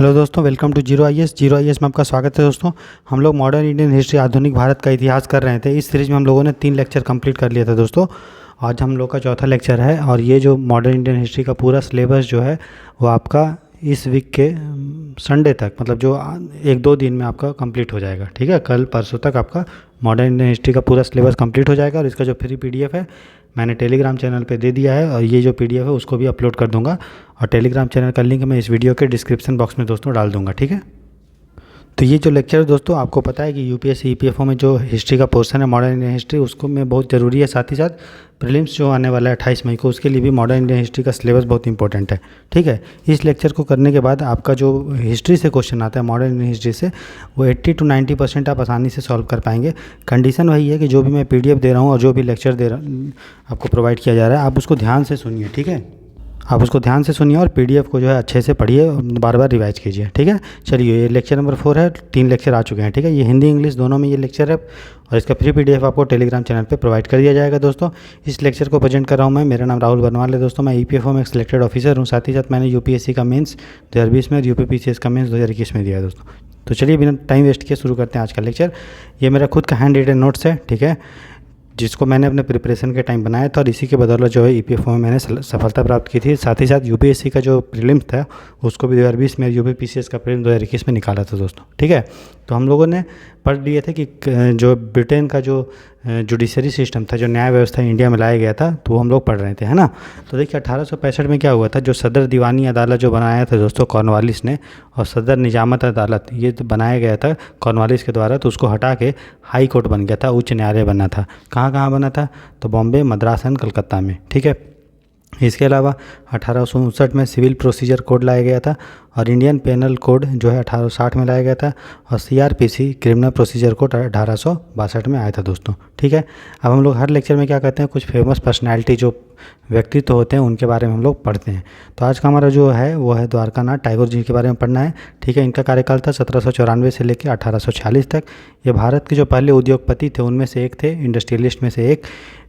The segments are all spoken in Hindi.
दोस्तों वेलकम टू जीरो आईएएस में आपका स्वागत है। दोस्तों हम लोग मॉडर्न इंडियन हिस्ट्री आधुनिक भारत का इतिहास कर रहे थे। इस सीरीज़ में हम लोगों ने 3 लेक्चर कंप्लीट कर लिया था। दोस्तों आज हम लोग का चौथा लेक्चर है और ये जो मॉडर्न इंडियन हिस्ट्री का पूरा सिलेबस जो है वो आपका इस वीक के संडे तक, मतलब जो 1-2 दिन में आपका कंप्लीट हो जाएगा। ठीक है, कल परसों तक आपका मॉडर्न इंडियन हिस्ट्री का पूरा सिलेबस कंप्लीट हो जाएगा। और इसका जो फ्री पीडीएफ है मैंने टेलीग्राम चैनल पे दे दिया है और ये जो पीडीएफ है उसको भी अपलोड कर दूंगा और टेलीग्राम चैनल का लिंक मैं इस वीडियो के डिस्क्रिप्शन बॉक्स में दोस्तों डाल दूंगा। ठीक है, तो ये जो लेक्चर है दोस्तों आपको पता है कि यूपीएससी ईपीएफओ में जो हिस्ट्री का पोर्शन है मॉडर्न इंडियन हिस्ट्री उसको में बहुत ज़रूरी है। साथ ही साथ प्रीलिम्स जो आने वाला है 28 मई को, उसके लिए भी मॉडर्न इंडियन हिस्ट्री का सिलेबस बहुत इंपॉर्टेंट है। ठीक है, इस लेक्चर को करने के बाद आपका जो हिस्ट्री से क्वेश्चन आता है मॉडर्न इंडियन हिस्ट्री से वो 80 to 90% आप आसानी से सॉल्व कर पाएंगे। कंडीशन वही है कि जो भी मैं पीडीएफ दे रहा हूँ और जो भी लेक्चर दे रहा आपको प्रोवाइड किया जा रहा है आप उसको ध्यान से सुनिए। ठीक है, आप उसको ध्यान से सुनिए और पीडीएफ को जो है अच्छे से पढ़िए, बार बार रिवाइज कीजिए। ठीक है, चलिए ये लेक्चर नंबर 4 है। 3 लेक्चर आ चुके हैं। ठीक है, ये हिंदी इंग्लिश दोनों में ये लेक्चर है और इसका फ्री पीडीएफ आपको टेलीग्राम चैनल पे प्रोवाइड कर दिया जाएगा। दोस्तों इस लेक्चर को प्रेजेंट कर रहा हूँ मैं, मेरा नाम राहुल बरनवाल है। दोस्तों मैं ईपीएफओ में एक सिलेक्टेड ऑफिसर हूँ। साथ ही साथ मैंने यूपीएससी का मेंस 2020 में और यूपीपीसीएस का मेंस 2021 में दिया है। दोस्तों तो चलिए बिना टाइम वेस्ट किए शुरू करते हैं आज का लेक्चर। ये मेरा खुद का हैंड रिटन नोट्स है। ठीक है, जिसको मैंने अपने प्रिपरेशन के टाइम बनाया था और इसी के बदौलत जो है ईपीएफओ में मैंने सफलता प्राप्त की थी। साथ ही साथ यूपीएससी का जो प्रीलिम्स था उसको भी 2020 में, यूपीपीसीएस का प्रीलिम्स 2021 में निकाला था। दोस्तों ठीक है, तो हम लोगों ने पढ़ लिए थे कि जो ब्रिटेन का जो जुडिशरी सिस्टम था, जो न्याय व्यवस्था इंडिया में लाया गया था, तो हम लोग पढ़ रहे थे, है ना। तो देखिए 1865 में क्या हुआ था, जो सदर दीवानी अदालत जो बनाया था दोस्तों कॉर्नवालिस ने, और सदर निजामत अदालत ये तो बनाया गया था कॉर्नवालिस के द्वारा, तो उसको हटा के हाई कोर्ट बन गया था, उच्च न्यायालय बना था। कहाँ कहाँ बना था, तो बॉम्बे, मद्रास एंड कलकत्ता में। ठीक है, इसके अलावा 1859 में सिविल प्रोसीजर कोड लाया गया था और इंडियन पेनल कोड जो है 1860 में लाया गया था और सीआरपीसी क्रिमिनल प्रोसीजर कोड 1862 में आया था। दोस्तों ठीक है, अब हम लोग हर लेक्चर में क्या करते हैं, कुछ फेमस पर्सनैलिटी जो व्यक्तित्व होते हैं उनके बारे में हम लोग पढ़ते हैं। तो आज का हमारा जो है वो है द्वारकानाथ टैगोर जी के बारे में पढ़ना है। ठीक है, इनका कार्यकाल था 1794 से लेकर 1846 तक। ये भारत के जो पहले उद्योगपति थे उनमें से एक थे, इंडस्ट्रियलिस्ट में से एक।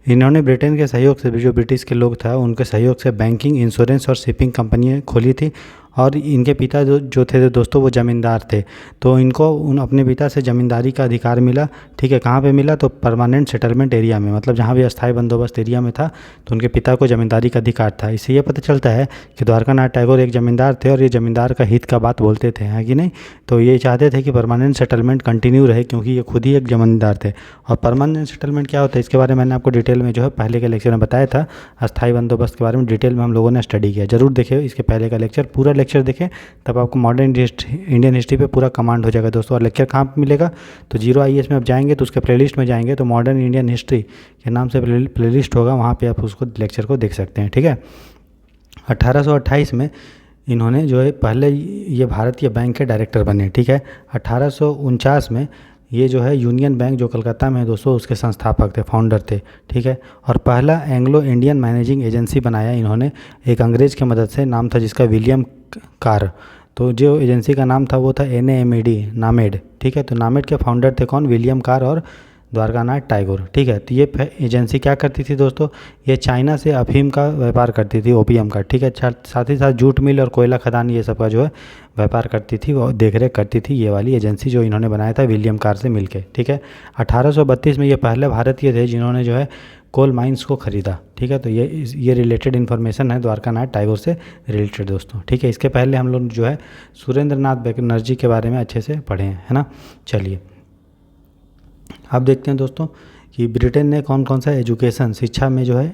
इन्होंने ब्रिटेन के सहयोग से, जो ब्रिटिश के लोग था उनके सहयोग से बैंकिंग, इंश्योरेंस और शिपिंग कंपनियाँ खोली थी। और इनके पिता जो थे दोस्तों वो ज़मींदार थे, तो इनको अपने पिता से ज़मींदारी का अधिकार मिला। ठीक है, कहाँ पे मिला, तो परमानेंट सेटलमेंट एरिया में, मतलब जहाँ भी अस्थायी बंदोबस्त एरिया में था तो उनके पिता को ज़मींदारी का अधिकार था। इससे ये पता चलता है कि द्वारकानाथ टैगोर एक ज़मींदार थे और ये ज़मींदार का हित का बात बोलते थे, है कि नहीं। तो ये चाहते थे कि परमानेंट सेटलमेंट कंटिन्यू रहे, क्योंकि ये खुद ही एक ज़मींदार थे। और परमानेंट सेटलमेंट क्या होता है इसके बारे में मैंने आपको डिटेल में जो है पहले के लेक्चर में बताया था। अस्थायी बंदोबस्त के बारे में डिटेल में हम लोगों ने स्टडी किया, जरूर देखिए इसके पहले का लेक्चर, पूरा लेक्चर देखें, तब आपको मॉडर्न इंडियन हिस्ट्री पे पूरा कमांड हो जाएगा। दोस्तों और लेक्चर कहाँ पे मिलेगा, तो जीरो आईएएस में आप जाएंगे तो उसके प्लेलिस्ट में जाएंगे तो मॉडर्न इंडियन हिस्ट्री के नाम से प्लेलिस्ट होगा, वहाँ पे आप उसको लेक्चर को देख सकते हैं। ठीक है, 1828 में इन्होंने जो है पहले ये भारतीय बैंक के डायरेक्टर बने। ठीक है, 1849 में ये जो है यूनियन बैंक जो कलकत्ता में है दोस्तों उसके संस्थापक थे, फाउंडर थे। ठीक है, और पहला एंग्लो इंडियन मैनेजिंग एजेंसी बनाया इन्होंने एक अंग्रेज़ की मदद से, नाम था जिसका विलियम कार। तो जो एजेंसी का नाम था वो था NAMED, नामेड। ठीक है, तो नामेड के फाउंडर थे कौन, विलियम कार और द्वारकानाथ टैगोर। ठीक है, तो ये एजेंसी क्या करती थी दोस्तों, ये चाइना से अफीम का व्यापार करती थी, ओपीएम का। ठीक है, साथ ही साथ जूट मिल और कोयला खदान ये सब का जो है व्यापार करती थी और देखरेख करती थी ये वाली एजेंसी जो इन्होंने बनाया था विलियम कार से मिलके। ठीक है, 1832 में ये पहले भारतीय थे जिन्होंने जो है कोल माइंस को ख़रीदा। ठीक है, तो ये रिलेटेड इन्फॉर्मेशन है द्वारकानाथ टैगोर से रिलेटेड दोस्तों। ठीक है, इसके पहले हम लोग जो है सुरेंद्र नाथ बनर्जी के बारे में अच्छे से पढ़े हैं, है ना। चलिए अब देखते हैं दोस्तों कि ब्रिटेन ने कौन कौन सा एजुकेशन, शिक्षा में जो है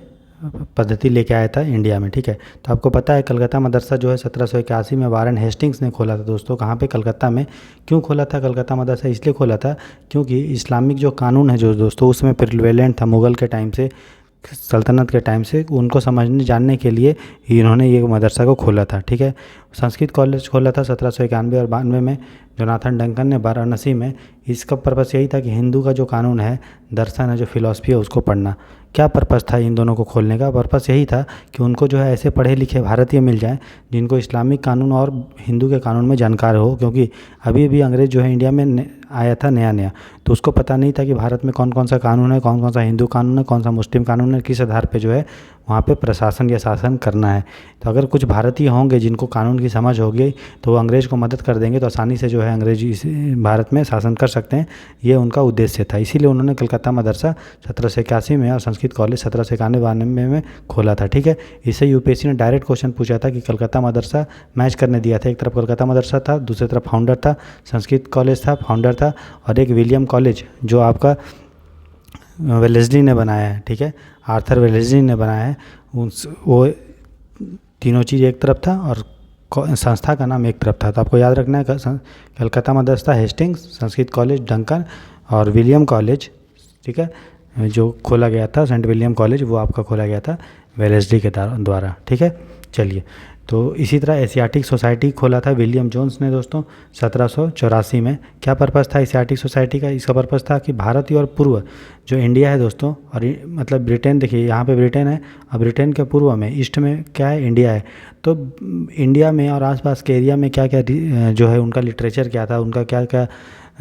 पद्धति लेके आया था इंडिया में। ठीक है, तो आपको पता है कलकत्ता मदरसा जो है 1781 में वारन हेस्टिंग्स ने खोला था दोस्तों। कहाँ पे, कलकत्ता में। क्यों खोला था कलकत्ता मदरसा, इसलिए खोला था क्योंकि इस्लामिक जो कानून है जो दोस्तों उसमें प्रिवेलेंट था मुग़ल के टाइम से, सल्तनत के टाइम से, उनको समझने जानने के लिए इन्होंने ये मदरसा को खोला था। ठीक है, संस्कृत कॉलेज खोला था 1791 और 92 में जोनाथन डंकन ने वाराणसी में। इसका पर्पस यही था कि हिंदू का जो कानून है, दर्शन है, जो फिलॉसफी है उसको पढ़ना। क्या पर्पस था इन दोनों को खोलने का, पर्पस यही था कि उनको जो है ऐसे पढ़े लिखे भारतीय मिल जाएं जिनको इस्लामिक कानून और हिंदू के कानून में जानकार हो, क्योंकि अभी अभी अंग्रेज़ जो है इंडिया में आया था नया, तो उसको पता नहीं था कि भारत में कौन कौन सा कानून है, कौन कौन सा हिंदू कानून है, कौन सा मुस्लिम कानून है, किस आधार पे जो है वहाँ पे प्रशासन या शासन करना है। तो अगर कुछ भारतीय होंगे जिनको कानून की समझ होगी तो वो अंग्रेज़ को मदद कर देंगे, तो आसानी से जो है अंग्रेजी भारत में शासन कर सकते हैं। ये उनका उद्देश्य था, इसीलिए उन्होंने कलकत्ता मदरसा 1781 में और संस्कृत कॉलेज 1791 में खोला था। ठीक है, इससे यूपीएससी ने डायरेक्ट क्वेश्चन पूछा था कि कलकत्ता मदरसा मैच करने दिया था। एक तरफ कलकत्ता मदरसा था, दूसरी तरफ फाउंडर था, संस्कृत कॉलेज था, फाउंडर था, और एक विलियम कॉलेज जो आपका वेलेस्ली ने बनाया है। ठीक है, आर्थर वेलेस्ली ने बनाया है। वो तीनों चीज़ एक तरफ था और संस्था का नाम एक तरफ था। तो आपको याद रखना है Calcutta Madrasa Hastings, Sanskrit college Duncan, और विलियम कॉलेज, ठीक है, जो खोला गया था सेंट विलियम कॉलेज, वो आपका खोला गया था वेलेस्ली के द्वारा। ठीक है, चलिए, तो इसी तरह एशियाटिक सोसाइटी खोला था विलियम जोन्स ने दोस्तों 1784 में। क्या पर्पज़ था एशियाटिक सोसाइटी का? इसका पर्पज़ था कि भारतीय और पूर्व जो इंडिया है दोस्तों, और मतलब ब्रिटेन, देखिए यहाँ पे ब्रिटेन है, और ब्रिटेन के पूर्व में ईस्ट में क्या है? इंडिया है। तो इंडिया में और आसपास के एरिया में क्या क्या जो है उनका लिटरेचर क्या था, उनका क्या क्या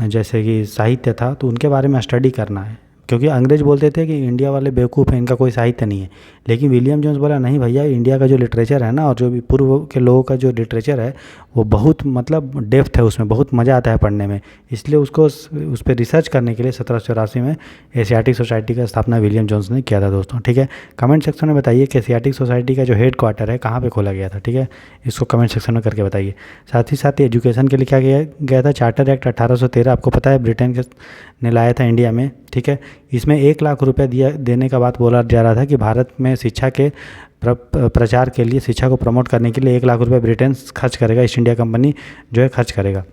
जैसे कि साहित्य था, तो उनके बारे में स्टडी करना है। क्योंकि अंग्रेज बोलते थे कि इंडिया वाले बेवकूफ़ हैं, इनका कोई साहित्य नहीं है। लेकिन विलियम जोन्स बोला नहीं भैया, इंडिया का जो लिटरेचर है ना, और जो भी पूर्व के लोगों का जो लिटरेचर है वो बहुत मतलब डेप्थ है, उसमें बहुत मज़ा आता है पढ़ने में। इसलिए उसको उस पर रिसर्च करने के लिए 1784 में एशियाटिक सोसाइटी का स्थापना विलियम जोन्स ने किया था दोस्तों। ठीक है, कमेंट सेक्शन में बताइए कि एशियाटिक सोसाइटी का जो हेड क्वार्टर है कहाँ पर खोला गया था। ठीक है, इसको कमेंट सेक्शन में करके बताइए। साथ ही साथ एजुकेशन के लिए क्या किया गया था? चार्टर एक्ट 1813 आपको पता है ब्रिटेन के ने लाया था इंडिया में। ठीक है, इसमें 1 लाख रुपया देने का बात बोला जा रहा था कि भारत में शिक्षा के प्रचार के लिए, शिक्षा को प्रमोट करने के लिए 1 लाख रुपया ब्रिटेन खर्च करेगा, ईस्ट इंडिया कंपनी जो है खर्च करेगा।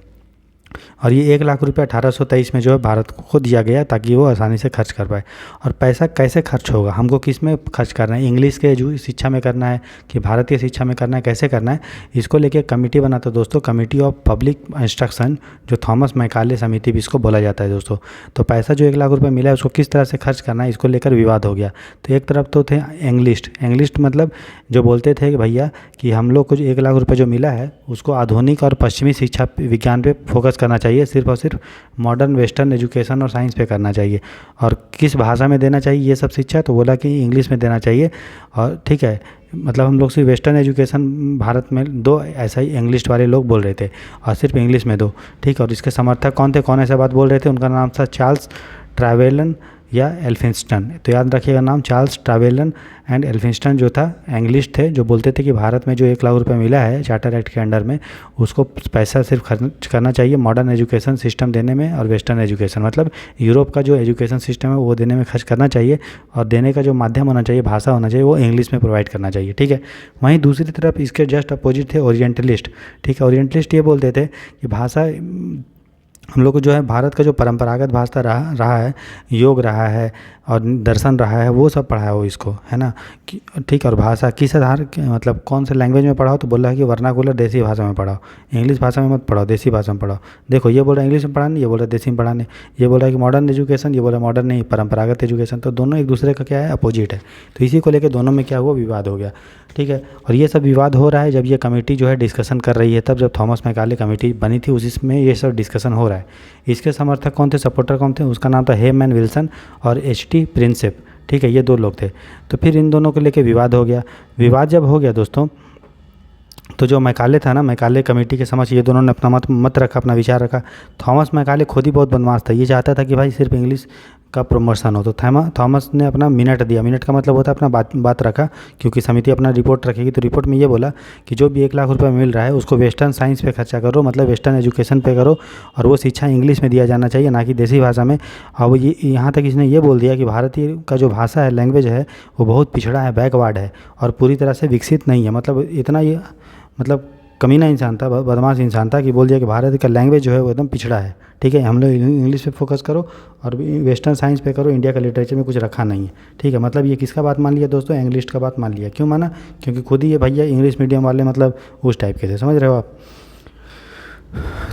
और ये 1 लाख रुपये 1823 में जो है भारत को दिया गया ताकि वो आसानी से खर्च कर पाए। और पैसा कैसे खर्च होगा, हमको किस में खर्च करना है? इंग्लिश के शिक्षा में करना है कि भारतीय शिक्षा में करना है, कैसे करना है? इसको लेके कमेटी बना था दोस्तों, कमेटी ऑफ पब्लिक इंस्ट्रक्शन, जो थॉमस मैकाले समिति भी इसको बोला जाता है दोस्तों। तो पैसा जो 1 लाख रुपये मिला है उसको किस तरह से खर्च करना है, इसको लेकर विवाद हो गया। तो एक तरफ तो थे एंग्लिस्ट मतलब जो बोलते थे कि भैया कि हम लोग को जो 1 लाख रुपये जो मिला है उसको आधुनिक और पश्चिमी शिक्षा विज्ञान पे फोकस करना चाहिए, सिर्फ और सिर्फ मॉडर्न वेस्टर्न एजुकेशन और साइंस पे करना चाहिए। और किस भाषा में देना चाहिए ये सब शिक्षा? तो बोला कि इंग्लिश में देना चाहिए। और ठीक है, मतलब हम लोग सिर्फ वेस्टर्न एजुकेशन भारत में दो, ऐसा ही इंग्लिश वाले लोग बोल रहे थे, और सिर्फ इंग्लिश में दो। ठीक है, और इसके समर्थक कौन थे, कौन ऐसा बात बोल रहे थे? उनका नाम था चार्ल्स ट्रैवेलन या एल्फिंस्टन। तो याद रखिएगा नाम, चार्ल्स ट्रैवेलन एंड एल्फिंस्टन जो था इंग्लिश थे, जो बोलते थे कि भारत में जो 1 लाख रुपए मिला है चार्टर एक्ट के अंडर में, उसको पैसा सिर्फ खर्च करना चाहिए मॉडर्न एजुकेशन सिस्टम देने में और वेस्टर्न एजुकेशन, मतलब यूरोप का जो एजुकेशन सिस्टम है वो देने में खर्च करना चाहिए, और देने का जो माध्यम होना चाहिए, भाषा होना चाहिए, वो इंग्लिश में प्रोवाइड करना चाहिए। ठीक है, वहीं दूसरी तरफ इसके जस्ट अपोजिट थे ओरिएंटलिस्ट। ठीक है, ओरिएंटलिस्ट ये बोलते थे कि भाषा हम लोग को जो है भारत का जो परंपरागत भाषा रहा है, योग रहा है और दर्शन रहा है, वो सब पढ़ा है वो इसको, है ना। ठीक, और भाषा किस आधार मतलब कौन से लैंग्वेज में पढ़ाओ? तो बोल रहा है कि वर्नाकुलर देसी भाषा में पढ़ाओ, इंग्लिश भाषा में मत पढ़ाओ, देसी भाषा में पढ़ाओ। देखो, ये बोल रहा है इंग्लिश में पढ़ाने, ये बोल रहा है देसी में पढ़ाने। ये बोल रहा है कि मॉडर्न एजुकेशन, ये बोल रहा है मॉडर्न नहीं, परंपरागत एजुकेशन। तो दोनों एक दूसरे का क्या है? अपोजिट है। तो इसी को लेकर दोनों में क्या हुआ? विवाद हो गया। ठीक है, और ये सब विवाद हो रहा है जब ये कमेटी जो है डिस्कशन कर रही है, तब जब थॉमस मैकाले कमेटी बनी थी उसमें ये सब डिस्कशन हो रहा है। इसके समर्थक कौन थे, सपोर्टर कौन थे? उसका नाम था हेमैन विल्सन और एच.टी. प्रिंसेप। ठीक है, ये 2 लोग थे। तो फिर इन दोनों को लेके विवाद हो गया। विवाद जब हो गया दोस्तों, तो जो मैकाले था ना, मैकाले कमेटी के समक्ष ये दोनों ने अपना मत रखा, अपना विचार रखा। थॉमस मैकाले खुद ही बहुत बदमाश था, ये चाहता था कि भाई सिर्फ इंग्लिश का प्रमोशन हो। तो थॉमस ने अपना मिनट दिया, मिनट का मतलब होता है अपना बात रखा, क्योंकि समिति अपना रिपोर्ट रखेगी। तो रिपोर्ट में ये बोला कि जो भी 1 लाख रुपये मिल रहा है उसको वेस्टर्न साइंस पे खर्चा करो, मतलब वेस्टर्न एजुकेशन पे करो, और वो शिक्षा इंग्लिश में दिया जाना चाहिए, ना कि देसी भाषा में। और ये यहाँ तक इसने ये बोल दिया कि भारतीय का जो भाषा है, लैंग्वेज है, वो बहुत पिछड़ा है, बैकवर्ड है और पूरी तरह से विकसित नहीं है। मतलब इतना ये मतलब कमीना इंसान था, बदमाश इंसान था कि बोल दिया कि भारत का लैंग्वेज जो है वो एकदम पिछड़ा है। ठीक है, हम लोग इंग्लिश पे फोकस करो और वेस्टर्न साइंस पे करो, इंडिया का लिटरेचर में कुछ रखा नहीं है। ठीक है, मतलब ये किसका बात मान लिया दोस्तों? इंग्लिश का बात मान लिया। क्यों माना? क्योंकि खुद ही ये भैया इंग्लिश मीडियम वाले मतलब उस टाइप के थे, समझ रहे हो आप।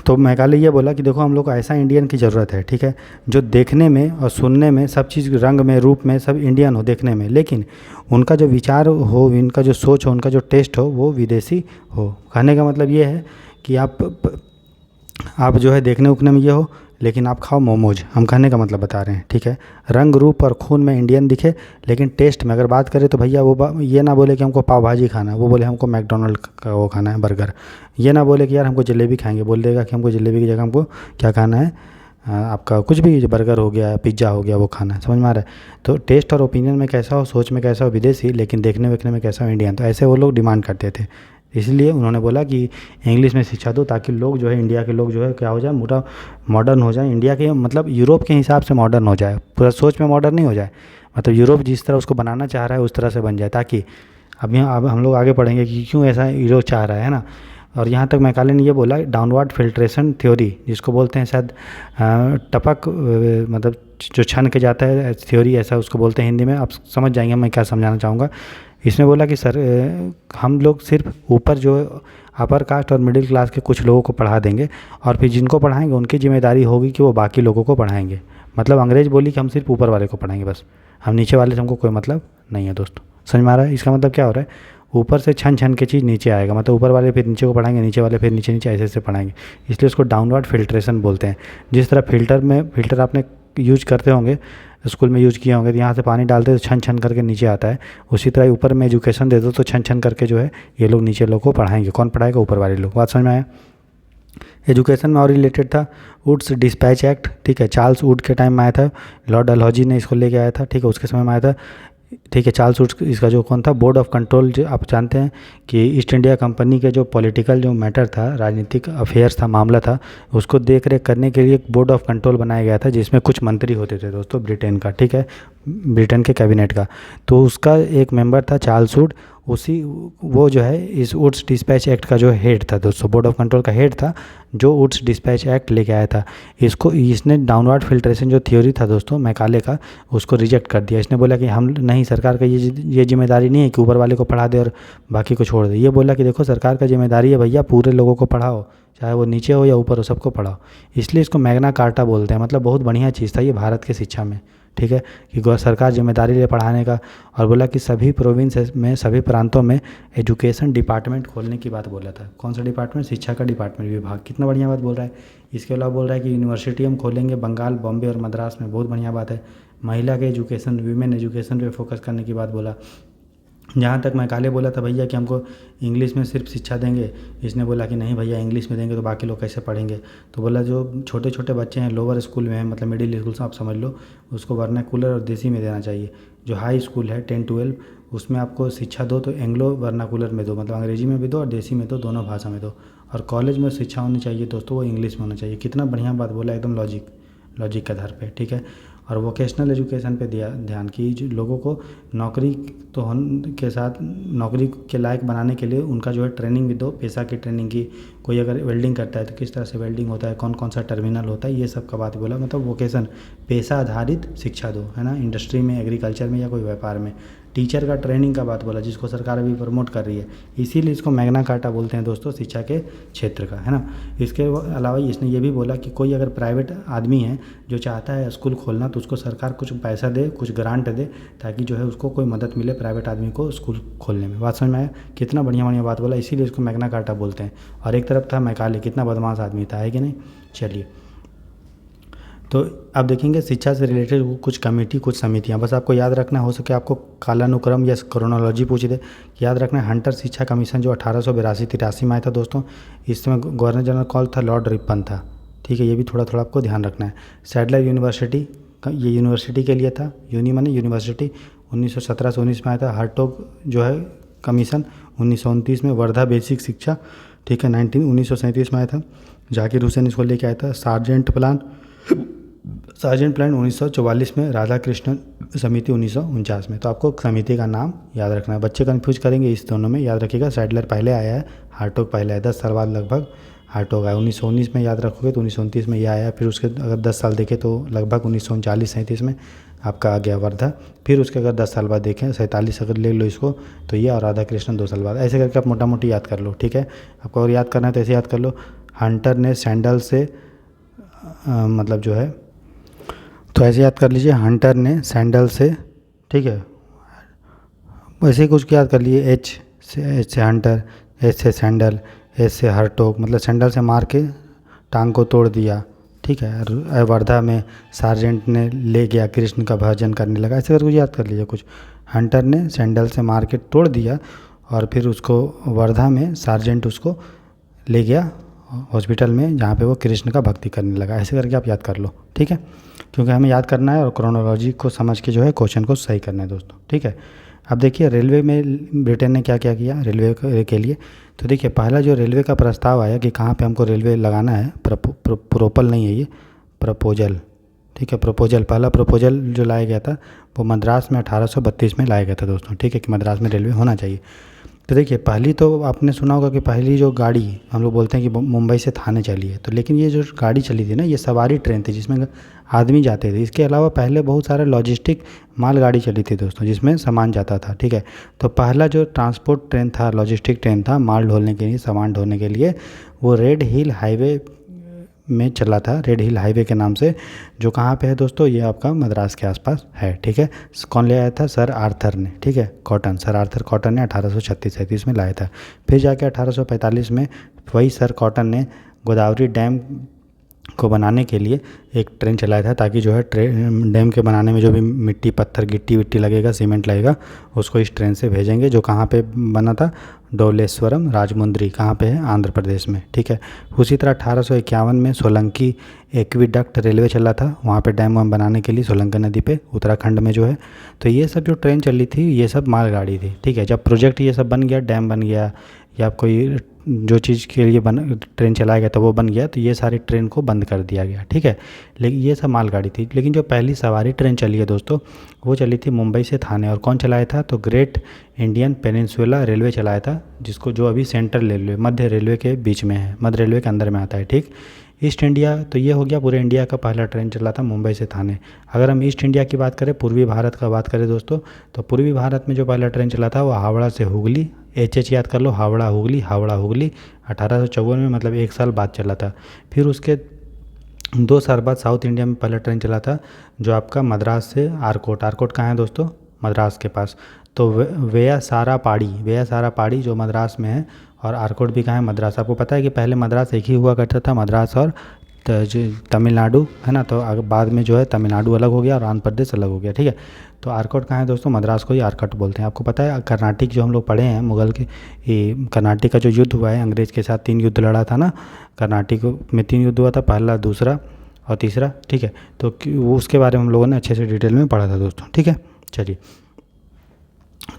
तो मैकाले ये बोला कि देखो, हम लोग को ऐसा इंडियन की ज़रूरत है, ठीक है, जो देखने में और सुनने में सब चीज़, रंग में, रूप में सब इंडियन हो देखने में, लेकिन उनका जो विचार हो, इनका जो सोच हो, उनका जो टेस्ट हो, वो विदेशी हो। कहने का मतलब ये है कि आप जो है देखने उखने में ये हो, लेकिन आप खाओ मोमोज। हम कहने का मतलब बता रहे हैं, ठीक है। रंग रूप और खून में इंडियन दिखे, लेकिन टेस्ट में अगर बात करें तो भैया वो ये ना बोले कि हमको पाव भाजी खाना है, वो बोले हमको मैकडोनल्ड का वो खाना है बर्गर। ये ना बोले कि यार हमको जलेबी खाएंगे, बोल देगा कि हमको जलेबी की जगह हमको क्या खाना है, आपका कुछ भी, जो बर्गर हो गया, पिज्ज़ा हो गया, वो खाना है। समझ में आ रहा है। तो टेस्ट और ओपिनियन में कैसा हो, सोच में कैसा हो विदेशी, लेकिन देखने वेखने में कैसा हो इंडियन। तो ऐसे वो लोग डिमांड करते थे। इसलिए उन्होंने बोला कि इंग्लिश में शिक्षा दो, ताकि लोग जो है, इंडिया के लोग जो है क्या हो जाए, पूरा मॉडर्न हो जाए। इंडिया के मतलब यूरोप के हिसाब से मॉडर्न हो जाए, पूरा सोच में मॉडर्न नहीं हो जाए, मतलब यूरोप जिस तरह उसको बनाना चाह रहा है उस तरह से बन जाए। ताकि अब यहाँ अब हम लोग आगे पढ़ेंगे कि क्यों ऐसा यूरोप चाह रहा है ना। और यहाँ तक मैकाले ने ये बोला, डाउनवर्ड फिल्ट्रेशन थ्योरी, जिसको बोलते हैं शायद टपक, मतलब जो छन के जाता है थ्योरी, ऐसा उसको बोलते हैं हिंदी में। आप समझ जाएंगे मैं क्या समझाना चाहूँगा। इसने बोला कि सर हम लोग सिर्फ ऊपर जो अपर कास्ट और मिडिल क्लास के कुछ लोगों को पढ़ा देंगे, और फिर जिनको पढ़ाएंगे उनकी जिम्मेदारी होगी कि वो बाकी लोगों को पढ़ाएंगे। मतलब अंग्रेज बोली कि हम सिर्फ ऊपर वाले को पढ़ाएंगे, बस हम नीचे वाले से हमको कोई मतलब नहीं है दोस्तों। समझ में आ रहा है। इसका मतलब क्या हो रहा है, ऊपर से छन छन के चीज़ नीचे आएगा, मतलब ऊपर वाले फिर नीचे को पढ़ाएंगे, नीचे वाले फिर नीचे नीचे ऐसे ऐसे पढ़ाएंगे। इसलिए उसको डाउनवर्ड फिल्ट्रेशन बोलते हैं। जिस तरह फिल्टर आपने यूज करते होंगे, स्कूल में यूज किए होंगे, तो यहाँ से पानी डालते तो छन छन करके नीचे आता है। उसी तरह ऊपर में एजुकेशन दे दो तो छन छन करके जो है ये लोग नीचे लोग को पढ़ाएंगे। कौन पढ़ाएगा, ऊपर वाले लोग। बात समझ में आया। एजुकेशन में और रिलेटेड था वुड्स डिस्पैच एक्ट, ठीक है। चार्ल्स वुड के टाइम में आया था, लॉर्ड डलहौजी ने इसको लेके आया था, ठीक है, उसके समय में आया था, ठीक है। चार्ल्स वुड इसका जो कौन था, बोर्ड ऑफ कंट्रोल, जो आप जानते हैं कि ईस्ट इंडिया कंपनी के जो पॉलिटिकल जो मैटर था, राजनीतिक अफेयर्स था, मामला था, उसको देख रेख करने के लिए एक बोर्ड ऑफ कंट्रोल बनाया गया था, जिसमें कुछ मंत्री होते थे दोस्तों ब्रिटेन का, ठीक है, ब्रिटेन के कैबिनेट का। तो उसका एक मेंबर था चार्ल्स वुड। उसी वो जो है इस वुड्स डिस्पैच एक्ट का जो हेड था दोस्तों, बोर्ड ऑफ कंट्रोल का हेड था, जो वुड्स डिस्पैच एक्ट लेके आया था। इसने डाउनवर्ड फिल्ट्रेशन जो थ्योरी था दोस्तों मैकाले का, उसको रिजेक्ट कर दिया। इसने बोला कि हम नहीं, सरकार का ये जिम्मेदारी नहीं है कि ऊपर वाले को पढ़ा दे और बाकी को छोड़ दे। ये बोला कि देखो सरकार का जिम्मेदारी है भैया, पूरे लोगों को पढ़ाओ, चाहे वो नीचे हो या ऊपर हो, सबको पढ़ाओ। इसलिए इसको मैग्ना कार्टा बोलते हैं। मतलब बहुत बढ़िया चीज़ था ये भारत की शिक्षा में, ठीक है, कि सरकार जिम्मेदारी ले पढ़ाने का। और बोला कि सभी प्रोविंस में, सभी प्रांतों में एजुकेशन डिपार्टमेंट खोलने की बात बोला था। कौन सा डिपार्टमेंट, शिक्षा का डिपार्टमेंट, विभाग। कितना बढ़िया बात बोल रहा है। इसके अलावा बोल रहा है कि यूनिवर्सिटी हम खोलेंगे बंगाल, बॉम्बे और मद्रास में, बहुत बढ़िया बात है। महिला के एजुकेशन, वीमेन एजुकेशन पे फोकस करने की बात बोला। जहाँ तक मैकाले बोला था भैया कि हमको इंग्लिश में सिर्फ शिक्षा देंगे, इसने बोला कि नहीं भैया, इंग्लिश में देंगे तो बाकी लोग कैसे पढ़ेंगे। तो बोला जो छोटे छोटे बच्चे हैं लोअर स्कूल में हैं, मतलब मिडिल स्कूल से आप समझ लो, उसको वर्नाकुलर और देसी में देना चाहिए। जो हाई स्कूल है 10-12, उसमें आपको शिक्षा दो तो एंग्लो वर्नाकुलर में दो, मतलब अंग्रेजी में भी दो और देसी में दो, दोनों भाषा में दो। और कॉलेज में शिक्षा होनी चाहिए दोस्तों वो इंग्लिश में होना चाहिए। कितना बढ़िया बात बोला, एकदम लॉजिक के आधार पे, ठीक है। और वोकेशनल एजुकेशन पे दिया ध्यान कि जो लोगों को नौकरी तो के साथ नौकरी के लायक बनाने के लिए उनका जो है ट्रेनिंग भी दो, पेशा की ट्रेनिंग की। कोई अगर वेल्डिंग करता है तो किस तरह से वेल्डिंग होता है, कौन कौन सा टर्मिनल होता है, ये सब का बात बोला। मतलब वोकेशन, पेशा आधारित शिक्षा दो, है ना, इंडस्ट्री में, एग्रीकल्चर में या कोई व्यापार में। टीचर का ट्रेनिंग का बात बोला, जिसको सरकार अभी प्रमोट कर रही है। इसीलिए इसको मैग्ना कार्टा बोलते हैं दोस्तों, शिक्षा के क्षेत्र का, है ना। इसके अलावा इसने ये भी बोला कि कोई अगर प्राइवेट आदमी है जो चाहता है स्कूल खोलना, तो उसको सरकार कुछ पैसा दे, कुछ ग्रांट दे, ताकि जो है उसको कोई मदद मिले प्राइवेट आदमी को स्कूल खोलने में। बात समझ में आया। कितना बढ़िया बढ़िया बात बोला, इसीलिए इसको मैग्ना कार्टा बोलते हैं। और एक तरफ था मैकाले, कितना बदमाश आदमी था, है कि नहीं। चलिए, तो आप देखेंगे शिक्षा से रिलेटेड कुछ कमेटी, कुछ समितियां, बस आपको याद रखना, हो सके आपको कालानुक्रम या क्रोनोलॉजी पूछ दे, याद रखना। हंटर शिक्षा कमीशन जो 1882-83 में आया था दोस्तों, इस समय गवर्नर जनरल कौन था, लॉर्ड रिपन था, ठीक है। ये भी थोड़ा थोड़ा आपको ध्यान रखना है। सैडलर यूनिवर्सिटी, ये यूनिवर्सिटी के लिए था, यूनि माने यूनिवर्सिटी, 1917 से 19 में आया था। हार्टोग जो है कमीशन 1929 में। वर्धा बेसिक शिक्षा, ठीक है, 1937 में आया था। जाकिर हुसैन इसको लेके आया था। सार्जेंट प्लान 1944 में। राधा कृष्णन समिति 1949 में। तो आपको समिति का नाम याद रखना है। बच्चे कन्फ्यूज करेंगे इस दोनों में, याद रखिएगा। सैडलर पहले आया है, हार्टोग पहले आया, 10 साल बाद लगभग हार्टोग आया। 1919 में याद रखोगे तो 1929 में यह आया। फिर उसके अगर 10 साल देखें तो लगभग 1939-37 में आपका आ गया वर्धा। फिर उसके अगर 10 साल बाद देखें, 47 अगर ले लो इसको, तो ये और राधा कृष्णन 2 साल बाद। ऐसे करके आप मोटा मोटी याद कर लो, ठीक है। आपको और याद करना है तो ऐसे याद कर लो। हंटर ने सैंडल से मतलब जो है, तो ऐसे याद कर लीजिए, हंटर ने सैंडल से, ठीक है, वैसे ही कुछ याद कर लिए। एच से हंटर, एच से सैंडल, एच से हार्टोग, मतलब सैंडल से मार के टांग को तोड़ दिया, ठीक ठीक है। और वर्धा में सार्जेंट ने ले गया कृष्ण का भजन करने लगा, ऐसे करके याद कर लीजिए कुछ। हंटर ने सैंडल से मार के तोड़ दिया और फिर उसको वर्धा में सार्जेंट उसको ले गया हॉस्पिटल में, जहाँ पे वो कृष्ण का भक्ति करने लगा। ऐसे करके आप याद कर लो, ठीक है, क्योंकि हमें याद करना है और क्रोनोलॉजी को समझ के जो है क्वेश्चन को सही करना है दोस्तों, ठीक है। अब देखिए रेलवे में ब्रिटेन ने क्या क्या किया रेलवे के लिए। तो देखिए पहला जो रेलवे का प्रस्ताव आया कि कहाँ पे हमको रेलवे लगाना है, प्रोपल नहीं है ये, प्रपोजल, ठीक है, प्रपोजल। पहला प्रपोजल जो लाया गया था वो मद्रास में 1832 में लाया गया था दोस्तों, ठीक है, कि मद्रास में रेलवे होना चाहिए। तो देखिए पहली तो आपने सुना होगा कि पहली जो गाड़ी हम लोग बोलते हैं कि मुंबई से थाने चली है, तो लेकिन ये जो गाड़ी चली थी ना, ये सवारी ट्रेन थी जिसमें आदमी जाते थे। इसके अलावा पहले बहुत सारे लॉजिस्टिक मालगाड़ी चली थी दोस्तों, जिसमें सामान जाता था, ठीक है। तो पहला जो ट्रांसपोर्ट ट्रेन था, लॉजिस्टिक ट्रेन था माल ढोने के लिए, सामान ढोने के लिए, वो रेड हिल हाईवे में चला था, रेड हिल हाईवे के नाम से, जो कहाँ पे है दोस्तों, ये आपका मद्रास के आसपास है, ठीक है। कौन ले आया था? सर आर्थर ने, ठीक है, कॉटन, सर आर्थर कॉटन ने 1836-37 में लाया था। फिर जाके 1845 में वही सर कॉटन ने गोदावरी डैम को बनाने के लिए एक ट्रेन चलाया था, ताकि जो है डैम के बनाने में जो भी मिट्टी पत्थर गिट्टी विट्टी लगेगा, सीमेंट लगेगा, उसको इस ट्रेन से भेजेंगे, जो कहाँ पे बना था, डोलेश्वरम राजमुंद्री, कहाँ पे है, आंध्र प्रदेश में, ठीक है। उसी तरह 1851 में सोलंकी एक्विडक्ट रेलवे चला था, वहाँ पे डैम वैम बनाने के लिए, सोलंकी नदी पे, उत्तराखंड में जो है। तो ये सब जो ट्रेन चली थी ये सब मालगाड़ी थी, ठीक है। जब प्रोजेक्ट ये सब बन गया, डैम बन गया या कोई जो चीज़ के लिए ट्रेन चलाया गया था वो बन गया, तो ये सारी ट्रेन को बंद कर दिया गया, ठीक है। लेकिन ये सब मालगाड़ी थी। लेकिन जो पहली सवारी ट्रेन चली है दोस्तों, वो चली थी मुंबई से थाने। और कौन चलाया था? तो ग्रेट इंडियन पेनिनसुला रेलवे चलाया था, जिसको जो अभी सेंट्रल रेलवे, मध्य रेलवे के बीच में है, मध्य रेलवे के अंदर में आता है, ठीक। ईस्ट इंडिया, तो ये हो गया पूरे इंडिया का पहला ट्रेन चला था मुंबई से थाने। अगर हम ईस्ट इंडिया की बात करें, पूर्वी भारत का बात करें दोस्तों, तो पूर्वी भारत में जो पहला ट्रेन चला था वो हावड़ा से हुगली, एच याद कर लो, हावड़ा हुगली, हावड़ा हुगली, 1854 में, मतलब 1 साल बाद चला था। फिर उसके 2 साल बाद साउथ इंडिया में पहला ट्रेन चला था, जो आपका मद्रास से आरकोट, आरकोट कहाँ है दोस्तों? मद्रास के पास। तो वेया सारा पहाड़ी जो मद्रास में है, और आरकोट भी कहाँ है? मद्रास। आपको पता है कि पहले मद्रास एक ही हुआ करता था, मद्रास और तमिलनाडु, है ना। तो बाद में जो है तमिलनाडु अलग हो गया और आंध्र प्रदेश अलग हो गया, ठीक है। तो आरकोट कहाँ है दोस्तों? मद्रास को ही आरकोट बोलते हैं। आपको पता है कर्नाटक जो हम लोग पढ़े हैं, मुगल के, ये कर्नाटक का जो युद्ध हुआ है अंग्रेज़ के साथ, 3 युद्ध लड़ा था ना कर्नाटक में, 3 युद्ध हुआ था, पहला, दूसरा और तीसरा, ठीक है। तो वो उसके बारे में हम लोगों ने अच्छे से डिटेल में पढ़ा था दोस्तों, ठीक है। चलिए,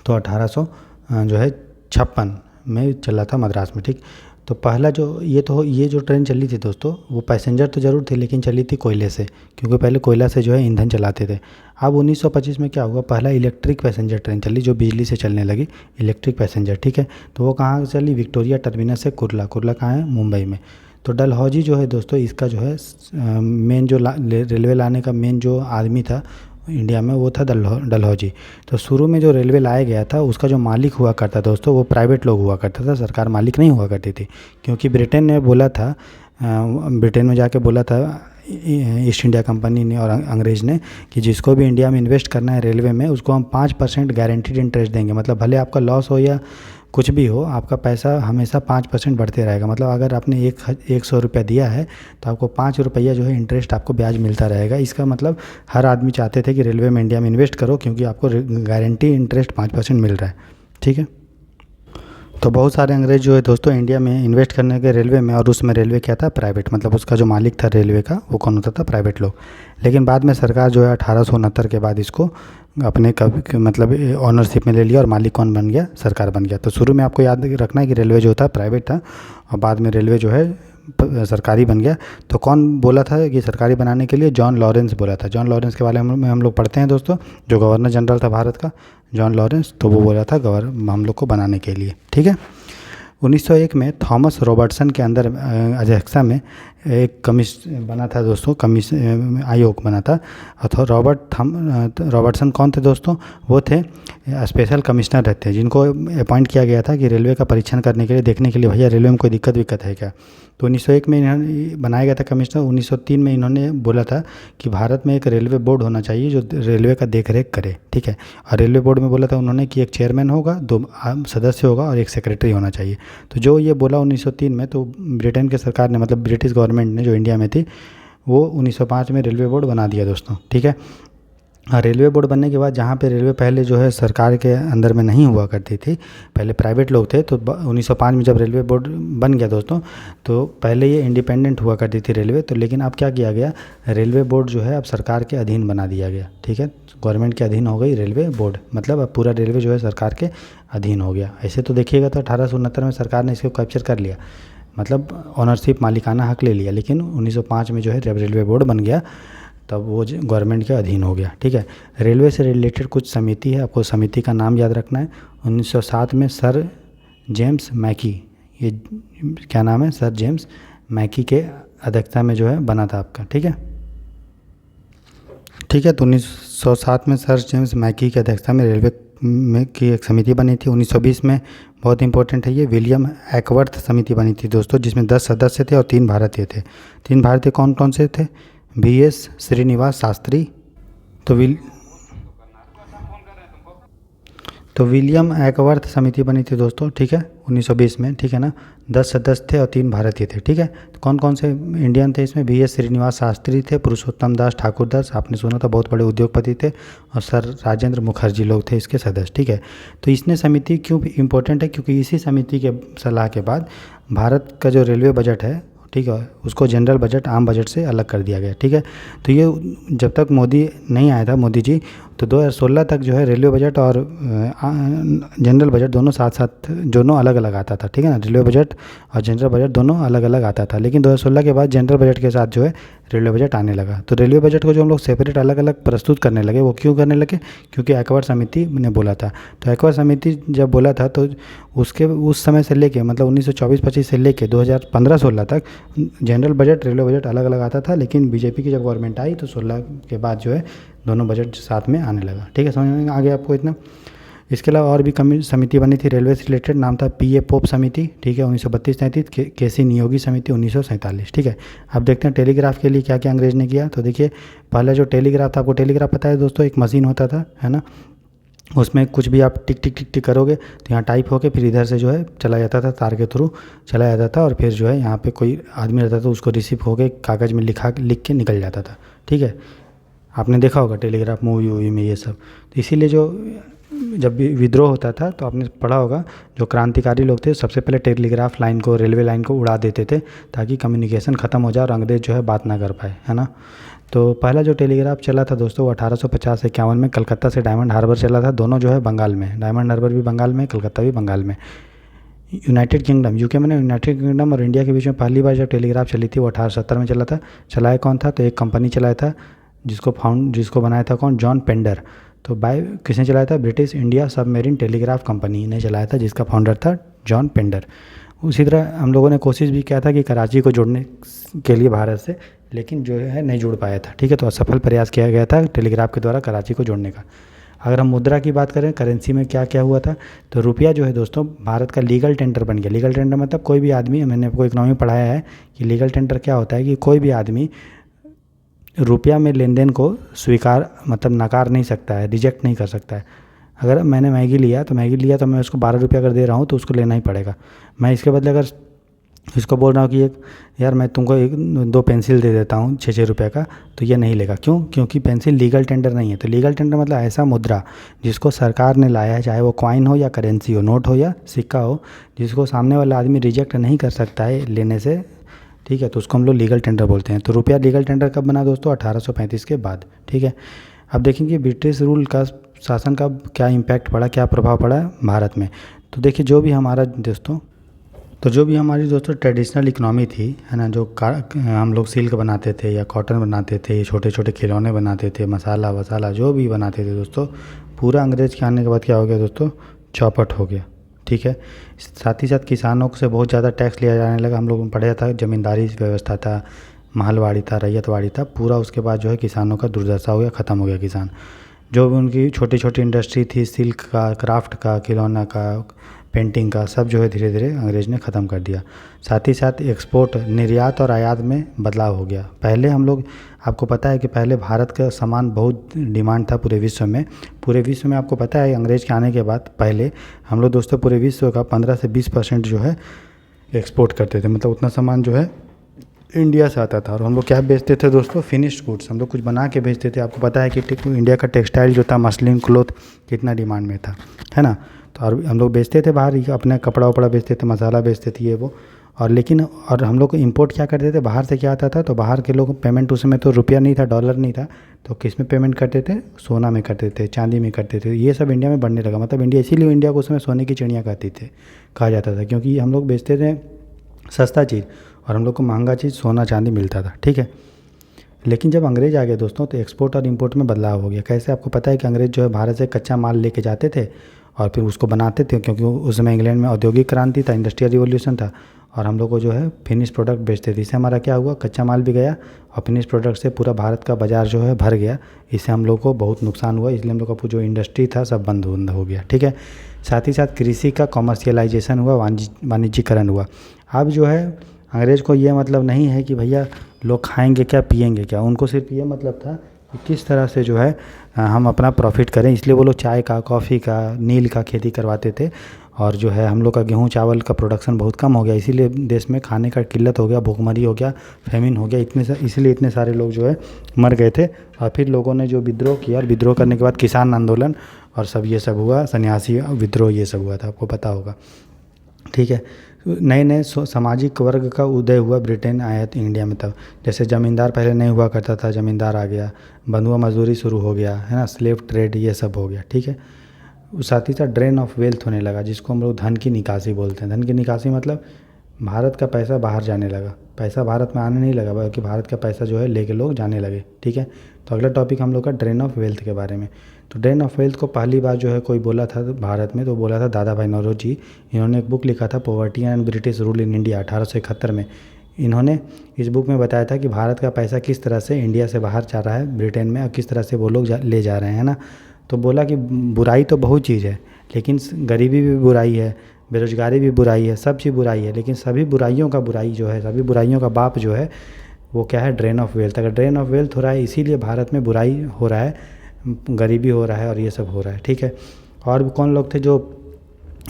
तो 1856 में चला था मद्रास में, ठीक। तो पहला जो ये जो ट्रेन चली थी दोस्तों, वो पैसेंजर तो ज़रूर थे, लेकिन चली थी कोयले से, क्योंकि पहले कोयला से जो है ईंधन चलाते थे। अब 1925 में क्या हुआ, पहला इलेक्ट्रिक पैसेंजर ट्रेन चली, जो बिजली से चलने लगी, इलेक्ट्रिक पैसेंजर, ठीक है। तो वो कहाँ चली? विक्टोरिया टर्मिनस से कुर्ला, कुर्ला कहाँ है? मुंबई में। तो डलहौजी जो है दोस्तों, इसका जो है मेन जो रेलवे लाने का मेन जो आदमी था इंडिया में, वो था डलहौजी। तो शुरू में जो रेलवे लाया गया था, उसका जो मालिक हुआ करता दोस्तों, वो प्राइवेट लोग हुआ करता था, सरकार मालिक नहीं हुआ करती थी। क्योंकि ब्रिटेन ने बोला था, ब्रिटेन में जाके बोला था ईस्ट इंडिया कंपनी ने और अंग्रेज़ ने, कि जिसको भी इंडिया में इन्वेस्ट करना है रेलवे में, उसको हम 5% गारंटीड इंटरेस्ट देंगे। मतलब भले आपका लॉस हो या कुछ भी हो, आपका पैसा हमेशा 5% बढ़ते रहेगा। मतलब अगर आपने 100 रुपया दिया है, तो आपको 5 रुपया जो है इंटरेस्ट आपको ब्याज मिलता रहेगा। इसका मतलब हर आदमी चाहते थे कि रेलवे में इंडिया में इन्वेस्ट करो, क्योंकि आपको गारंटी इंटरेस्ट 5% मिल रहा है, ठीक है। तो बहुत सारे अंग्रेज जो है दोस्तों इंडिया में इन्वेस्ट करने के रेलवे में, और उसमें रेलवे क्या था? प्राइवेट, मतलब उसका जो मालिक था रेलवे का, वो कौन होता था? प्राइवेट लोग। लेकिन बाद में सरकार जो है 1869 के बाद इसको अपने मतलब ऑनरशिप में ले लिया, और मालिक कौन बन गया? सरकार बन गया। तो शुरू में आपको याद रखना है कि रेलवे जो था प्राइवेट था, और बाद में रेलवे जो है सरकारी बन गया। तो कौन बोला था कि सरकारी बनाने के लिए? जॉन लॉरेंस बोला था। जॉन लॉरेंस के बारे में हम लोग पढ़ते हैं दोस्तों, जो गवर्नर जनरल था भारत का, जॉन लॉरेंस। तो वो बोला था हम लोग को बनाने के लिए, ठीक है। 1901 में थॉमस रॉबर्टसन के अंदर अध्यक्षता में एक बना था दोस्तों, आयोग बना था। और रॉबर्टसन कौन थे दोस्तों? वो थे स्पेशल कमिश्नर रहते हैं, जिनको अपॉइंट किया गया था कि रेलवे का परीक्षण करने के लिए, देखने के लिए भैया रेलवे में कोई दिक्कत है क्या। तो 1901 में इन्होंने बनाया गया था कमिश्नर। 1903 में इन्होंने बोला था कि भारत में एक रेलवे बोर्ड होना चाहिए जो रेलवे का देख रेख करे, ठीक है। और रेलवे बोर्ड में बोला था उन्होंने कि एक चेयरमैन होगा, 2 सदस्य होगा और एक सेक्रेटरी होना चाहिए। तो जो ये बोला 1903 में, तो ब्रिटेन के सरकार ने, मतलब ब्रिटिश गवर्नमेंट ने जो इंडिया में थी, वो 1905 में रेलवे बोर्ड बना दिया दोस्तों, ठीक है। रेलवे बोर्ड बनने के बाद जहाँ पे रेलवे पहले जो है सरकार के अंदर में नहीं हुआ करती थी, पहले प्राइवेट लोग थे, तो 1905 में जब रेलवे बोर्ड बन गया दोस्तों, तो पहले ये इंडिपेंडेंट हुआ करती थी रेलवे, तो लेकिन अब क्या किया गया, रेलवे बोर्ड जो है अब सरकार के अधीन बना दिया गया, ठीक है। गवर्नमेंट के अधीन हो गई रेलवे बोर्ड, मतलब अब पूरा रेलवे जो है सरकार के अधीन हो गया। ऐसे तो देखिएगा तो 1869 में सरकार ने इसको कैप्चर कर लिया, मतलब ऑनरशिप, मालिकाना हक ले लिया, लेकिन 1905 में जो है जब रेलवे बोर्ड बन गया तब वो गवर्नमेंट के अधीन हो गया, ठीक है। रेलवे से रिलेटेड कुछ समिति है, आपको समिति का नाम याद रखना है। 1907 में सर जेम्स मैकी, ये क्या नाम है, सर जेम्स मैकी के अध्यक्षता में जो है बना था आपका, ठीक है। ठीक है, तो 1907 में सर जेम्स मैकी की अध्यक्षता में रेलवे में की एक समिति बनी थी। 1920 में बहुत इंपॉर्टेंट है ये, विलियम एकवर्थ समिति बनी थी दोस्तों, जिसमें 10 सदस्य थे और 3 भारतीय थे। 3 भारतीय कौन कौन से थे, BS श्रीनिवास शास्त्री, तो विलियम एकवर्थ समिति बनी थी दोस्तों, ठीक है, 1920 में, ठीक है ना। 10 सदस्य थे और 3 भारतीय थे, ठीक है। तो कौन कौन से इंडियन थे इसमें, BS श्रीनिवास शास्त्री थे, पुरुषोत्तम दास ठाकुरदास, आपने सुना था, बहुत बड़े उद्योगपति थे, और सर राजेंद्र मुखर्जी लोग थे इसके सदस्य, ठीक है। तो इसने समिति क्यों इम्पोर्टेंट है, क्योंकि इसी समिति के सलाह के बाद भारत का जो रेलवे बजट है, ठीक है, उसको जनरल बजट आम बजट से अलग कर दिया गया, ठीक है। तो ये जब तक मोदी नहीं आया था, मोदी जी, तो 2016 तक जो है रेलवे बजट और जनरल बजट दोनों साथ साथ, दोनों अलग अलग आता था, ठीक है ना। रेलवे बजट और जनरल बजट दोनों अलग अलग आता था, लेकिन 2016 के बाद जनरल बजट के साथ जो है रेलवे बजट आने लगा। तो रेलवे बजट को जो हम लोग सेपरेट अलग अलग प्रस्तुत करने लगे, वो क्यों करने लगे, क्योंकि एकवर्थ समिति ने बोला था। तो एकवर्थ समिति जब बोला था तो उसके उस समय से लेके, मतलब 1924-25 से लेके 2015-16 तक जनरल बजट रेलवे बजट अलग अलग आता था, लेकिन बीजेपी की जब गवर्नमेंट आई तो 16 के बाद जो है दोनों बजट साथ में आने लगा, ठीक है। समझ में आ गया आपको इतना। इसके अलावा और भी समिति बनी थी रेलवे से रिलेटेड, नाम था PA पोप समिति, ठीक है, 1932-33, KC नियोगी समिति 1947, ठीक है। अब देखते हैं टेलीग्राफ के लिए क्या क्या अंग्रेज ने किया। तो देखिए, पहला जो टेलीग्राफ था, आपको टेलीग्राफ पता है दोस्तों, एक मशीन होता था, है ना, उसमें कुछ भी आप टिक टिक टिक टिक करोगे तो यहाँ टाइप होके फिर इधर से जो है चला जाता था, तार के थ्रू चला जाता था, और फिर जो है यहाँ पे कोई आदमी रहता था, उसको रिसीव होके कागज़ में लिख के निकल जाता था, ठीक है। आपने देखा होगा टेलीग्राफ मूवी वूवी में ये सब। तो इसीलिए जो जब भी विद्रोह होता था तो आपने पढ़ा होगा, जो क्रांतिकारी लोग थे सबसे पहले टेलीग्राफ लाइन को, रेलवे लाइन को उड़ा देते थे, ताकि कम्युनिकेशन ख़त्म हो जाए और अंग्रेज जो है बात ना कर पाए, है ना। तो पहला जो टेलीग्राफ चला था दोस्तों वो 1850-51 में कलकत्ता से डायमंड हार्बर चला था, दोनों जो है बंगाल में, डायमंड हार्बर भी बंगाल में, कलकत्ता भी बंगाल में। यूनाइटेड किंगडम, यूके में, यूनाइटेड किंगडम और इंडिया के बीच में पहली बार जब टेलीग्राफ चली थी वो 1870 में चला था। चलाया कौन था, तो एक कंपनी चलाया था, जिसको बनाया था कौन, जॉन पेंडर। तो किसने चलाया था, British India submarine telegraph company ने चलाया था, जिसका फाउंडर था जॉन पेंडर। उसी तरह हम लोगों ने कोशिश भी किया था कि कराची को जोड़ने के लिए भारत से, लेकिन जो है नहीं जुड़ पाया था, ठीक है। तो असफल प्रयास किया गया था टेलीग्राफ के द्वारा कराची को जोड़ने का। अगर हम मुद्रा की बात करें, करेंसी में क्या क्या हुआ था, तो रुपया जो है दोस्तों भारत का लीगल टेंडर बन गया। लीगल टेंडर मतलब कोई भी आदमी, मैंने आपको इकोनॉमी पढ़ाया है कि लीगल टेंडर क्या होता है, कि कोई भी आदमी रुपया में लेन देन को स्वीकार, मतलब नकार नहीं सकता है, रिजेक्ट नहीं कर सकता है। अगर मैंने मैगी लिया तो मैं उसको 12 रुपये अगर दे रहा हूँ तो उसको लेना ही पड़ेगा। मैं इसके बदले अगर इसको बोल रहा हूँ कि यार मैं तुमको 2 पेंसिल दे देता हूँ 6-6 रुपये का, तो ये नहीं लेगा। क्यों, क्योंकि पेंसिल लीगल टेंडर नहीं है। तो लीगल टेंडर मतलब ऐसा मुद्रा जिसको सरकार ने लाया है, चाहे वो कॉइन हो या करेंसी हो, नोट हो या सिक्का हो, जिसको सामने वाला आदमी रिजेक्ट नहीं कर सकता है लेने से, ठीक है, तो उसको हम लोग लीगल टेंडर बोलते हैं। तो रुपया लीगल टेंडर कब बना दोस्तों, 1835 के बाद, ठीक है। अब देखेंगे ब्रिटिश रूल का, शासन का क्या इम्पैक्ट पड़ा, क्या प्रभाव पड़ा भारत में। तो देखिए, जो भी हमारी दोस्तों ट्रेडिशनल इकोनॉमी थी, है ना, जो हम लोग सिल्क बनाते थे या कॉटन बनाते थे, छोटे छोटे खिलौने बनाते थे, मसाला वसाला जो भी बनाते थे दोस्तों, पूरा अंग्रेज के आने के बाद क्या हो गया दोस्तों, चौपट हो गया, ठीक है। साथ ही साथ किसानों से बहुत ज़्यादा टैक्स लिया जाने लगा। हम लोगों ने पढ़ा था, ज़मींदारी व्यवस्था था, महलवाड़ी था, रैयतवाड़ी था, पूरा उसके बाद जो है किसानों का दुर्दशा हो गया, ख़त्म हो गया किसान। जो भी उनकी छोटी छोटी इंडस्ट्री थी, सिल्क का, क्राफ्ट का, खिलौना का, पेंटिंग का, सब जो है धीरे धीरे अंग्रेज ने ख़त्म कर दिया। साथ ही साथ एक्सपोर्ट, निर्यात और आयात में बदलाव हो गया। पहले हम लोग, आपको पता है कि पहले भारत का सामान बहुत डिमांड था पूरे विश्व में आपको पता है अंग्रेज के आने के बाद पहले हम लोग दोस्तों पूरे विश्व का 15 से 20% जो है एक्सपोर्ट करते थे। मतलब उतना सामान जो है इंडिया से आता था। और हम लोग क्या बेचते थे दोस्तों, फिनिश्ड गुड्स। हम लोग कुछ बना के बेचते थे। आपको पता है कि इंडिया का टेक्सटाइल जो था, मसलिन क्लॉथ कितना डिमांड में था, है ना। तो और हम लोग बेचते थे बाहर ही, अपने कपड़ा वपड़ा बेचते थे, मसाला बेचते थे, ये वो। और लेकिन और हम लोग को इंपोर्ट क्या करते थे, बाहर से क्या आता था, तो बाहर के लोग पेमेंट उस समय तो रुपया नहीं था, डॉलर नहीं था, तो किस में पेमेंट करते थे, सोना में करते थे, चांदी में करते थे। ये सब इंडिया में बढ़ने लगा। मतलब इंडिया, इसीलिए इंडिया को उस समय सोने की चिड़िया कहते थे, कहा जाता था, क्योंकि हम लोग बेचते थे सस्ता चीज़ और हम लोग को महंगा चीज़ सोना चांदी मिलता था, ठीक है। लेकिन जब अंग्रेज़ आ गए दोस्तों, तो एक्सपोर्ट और इंपोर्ट में बदलाव हो गया। कैसे, आपको पता है कि अंग्रेज़ जो है भारत से कच्चा माल लेके जाते थे और फिर उसको बनाते थे, क्योंकि उस समय इंग्लैंड में औद्योगिक क्रांति था, इंडस्ट्रियल रिवॉल्यूशन था, और हम लोग को जो है फिनिश प्रोडक्ट बेचते थे। इससे हमारा क्या हुआ, कच्चा माल भी गया और फिनिश प्रोडक्ट से पूरा भारत का बाज़ार जो है भर गया। इससे हम लोग को बहुत नुकसान हुआ, इसलिए हम लोग का जो इंडस्ट्री था सब बंद हो गया, ठीक है। साथ ही साथ कृषि का कॉमर्शियलाइजेशन हुआ, वाणिज्यीकरण हुआ। अब जो है अंग्रेज़ को ये मतलब नहीं है कि भैया लोग खाएंगे क्या पिएंगे क्या, उनको सिर्फ ये मतलब था कि किस तरह से जो है हम अपना प्रॉफिट करें। इसलिए वो लोग चाय का, कॉफ़ी का, नील का खेती करवाते थे। और जो है हम लोग का गेहूँ चावल का प्रोडक्शन बहुत कम हो गया, इसीलिए देश में खाने का किल्लत हो गया, भूखमरी हो गया, फेमिन हो गया, इसीलिए इतने सारे लोग जो है मर गए थे। और फिर लोगों ने जो विद्रोह किया, और विद्रोह करने के बाद किसान आंदोलन और सब ये सब हुआ, सन्यासी विद्रोह ये सब हुआ था, आपको पता होगा, ठीक है। नए नए सामाजिक वर्ग का उदय हुआ, ब्रिटेन आया था इंडिया में तब। जैसे ज़मींदार पहले नहीं हुआ करता था, ज़मींदार आ गया, बंधुआ मजदूरी शुरू हो गया, है ना, स्लेव ट्रेड ये सब हो गया, ठीक है। साथ ही साथ ड्रेन ऑफ वेल्थ होने लगा, जिसको हम लोग धन की निकासी बोलते हैं। धन की निकासी मतलब भारत का पैसा बाहर जाने लगा, पैसा भारत में आने नहीं लगा, बल्कि भारत का पैसा जो है लेके लोग जाने लगे, ठीक है। तो अगला टॉपिक हम लोग का ड्रेन ऑफ वेल्थ के बारे में। तो ड्रेन ऑफ वेल्थ को पहली बार जो है कोई बोला था भारत में, तो बोला था दादा भाई नौरोजी। इन्होंने एक बुक लिखा था, poverty and British rule in India, 1871 में। इन्होंने इस बुक में बताया था कि भारत का पैसा किस तरह से इंडिया से बाहर जा रहा है ब्रिटेन में, और किस तरह से वो लोग ले जा रहे हैं, ना। तो बोला कि बुराई तो बहुत चीज़ है, लेकिन गरीबी भी बुराई है, बेरोजगारी भी बुराई है, सब चीज़ बुराई है, लेकिन सभी बुराइयों का बुराई जो है, सभी बुराइयों का बाप जो है वो क्या है, ड्रेन ऑफ वेल्थ। अगर ड्रेन ऑफ वेल्थ हो रहा है, इसीलिए भारत में बुराई हो रहा है, गरीबी हो रहा है और ये सब हो रहा है, ठीक है। और भी कौन लोग थे जो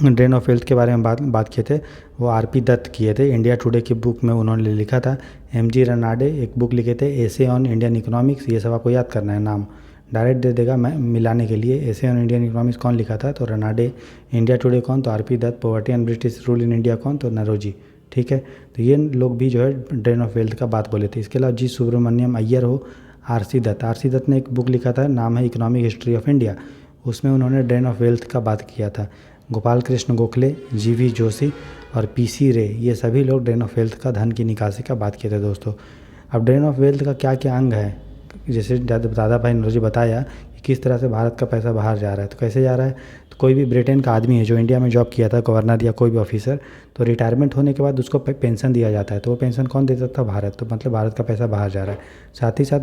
ड्रेन ऑफ वेल्थ के बारे में बात किए थे, वो आरपी दत्त किए थे। इंडिया टुडे की बुक में उन्होंने लिखा था। एमजी रनाडे एक बुक लिखे थे, एसे ऑन इंडियन इकोनॉमिक्स। ये सब आपको याद करना है, नाम डायरेक्ट दे देगा मैं मिलाने के लिए। एसे ऑन इंडियन इकोनॉमिक्स कौन लिखा था, तो रनाडे। इंडिया टुडे कौन, तो RP Dutt. Poverty and British rule in India कौन, तो नरोजी, ठीक है। तो ये लोग भी जो है ड्रेन ऑफ वेल्थ का बात बोले थे। इसके अलावा जी सुब्रमण्यम अय्यर हो, आरसी दत्त। आरसी दत्त ने एक बुक लिखा था, नाम है इकोनॉमिक हिस्ट्री ऑफ इंडिया। उसमें उन्होंने ड्रेन ऑफ वेल्थ का बात किया था। गोपाल कृष्ण गोखले, जीवी जोशी और पीसी रे, ये सभी लोग ड्रेन ऑफ वेल्थ का, धन की निकासी का बात किए थे दोस्तों। अब ड्रेन ऑफ वेल्थ का क्या क्या अंग है, जैसे दादा भाई नौरोजी बताया कि किस तरह से भारत का पैसा बाहर जा रहा है। तो कैसे जा रहा है, तो कोई भी ब्रिटेन का आदमी है जो इंडिया में जॉब किया था, गवर्नर या कोई भी ऑफिसर, तो रिटायरमेंट होने के बाद उसको पेंशन दिया जाता है। तो वो पेंशन कौन देता था, भारत। तो मतलब भारत का पैसा बाहर जा रहा है। साथ ही साथ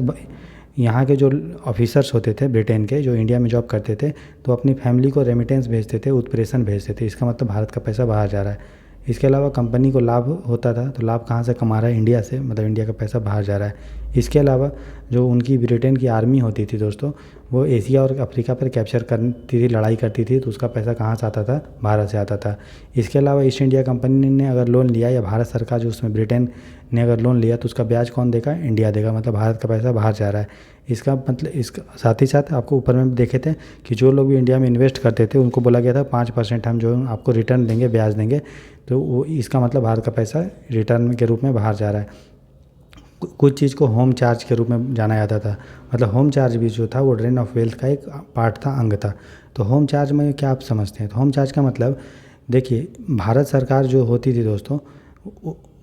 यहाँ के जो ऑफिसर्स होते थे ब्रिटेन के, जो इंडिया में जॉब करते थे, तो अपनी फैमिली को रेमिटेंस भेजते थे, उत्प्रेषण भेजते थे। इसका मतलब भारत का पैसा बाहर जा रहा है। इसके अलावा कंपनी को लाभ होता था, तो लाभ कहाँ से कमा रहा है, इंडिया से, मतलब इंडिया का पैसा बाहर जा रहा है। इसके अलावा जो उनकी ब्रिटेन की आर्मी होती थी दोस्तों, वो एशिया और अफ्रीका पर कैप्चर करती थी, लड़ाई करती थी, तो उसका पैसा कहाँ से आता था, भारत से आता था। इसके अलावा ईस्ट इंडिया कंपनी ने अगर लोन लिया, या भारत सरकार जो उसमें ब्रिटेन ने अगर लोन लिया, तो उसका ब्याज कौन देगा, इंडिया देगा। मतलब भारत का पैसा बाहर जा रहा है। इसका मतलब इसका साथ ही साथ आपको ऊपर में देखे थे कि जो लोग भी इंडिया में इन्वेस्ट करते थे, उनको बोला गया था 5% हम जो आपको रिटर्न देंगे, ब्याज देंगे। तो वो इसका मतलब भारत का पैसा रिटर्न के रूप में बाहर जा रहा है। कुछ चीज़ को होम चार्ज के रूप में जाना जाता था। मतलब होम चार्ज भी जो था वो ड्रेन ऑफ वेल्थ का एक पार्ट था, अंग था। तो होम चार्ज में क्या आप समझते हैं, तो होम चार्ज का मतलब देखिए, भारत सरकार जो होती थी दोस्तों,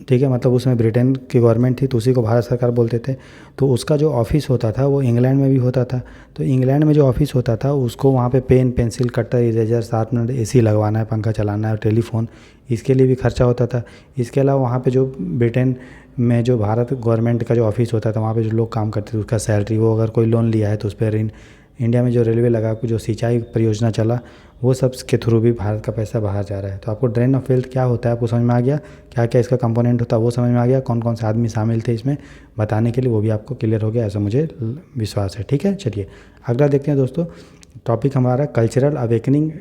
ठीक है, मतलब उसमें ब्रिटेन की गवर्नमेंट थी, तो उसी को भारत सरकार बोलते थे। तो उसका जो ऑफिस होता था वो इंग्लैंड में भी होता था। तो इंग्लैंड में जो ऑफिस होता था, उसको वहाँ पे पेन, पेंसिल, कटर, इरेजर, साथ में एसी लगवाना है, पंखा चलाना है, टेलीफोन, इसके लिए भी खर्चा होता था। इसके अलावा वहाँ पे जो ब्रिटेन में जो भारत गवर्नमेंट का जो ऑफिस होता था, वहाँ पे जो लोग काम करते थे, उसका सैलरी, वो अगर कोई लोन लिया है तो उस पर ऋण, इंडिया में जो रेलवे लगा, जो सिंचाई परियोजना चला, वो सब के थ्रू भी भारत का पैसा बाहर जा रहा है। तो आपको ड्रेन ऑफ वेल्थ क्या होता है, आपको समझ में आ गया, क्या क्या इसका कंपोनेंट होता है वो समझ में आ गया, कौन कौन से आदमी शामिल थे इसमें बताने के लिए, वो भी आपको क्लियर हो गया, ऐसा मुझे विश्वास है, ठीक है। चलिए अगला देखते हैं दोस्तों, टॉपिक हमारा cultural awakening,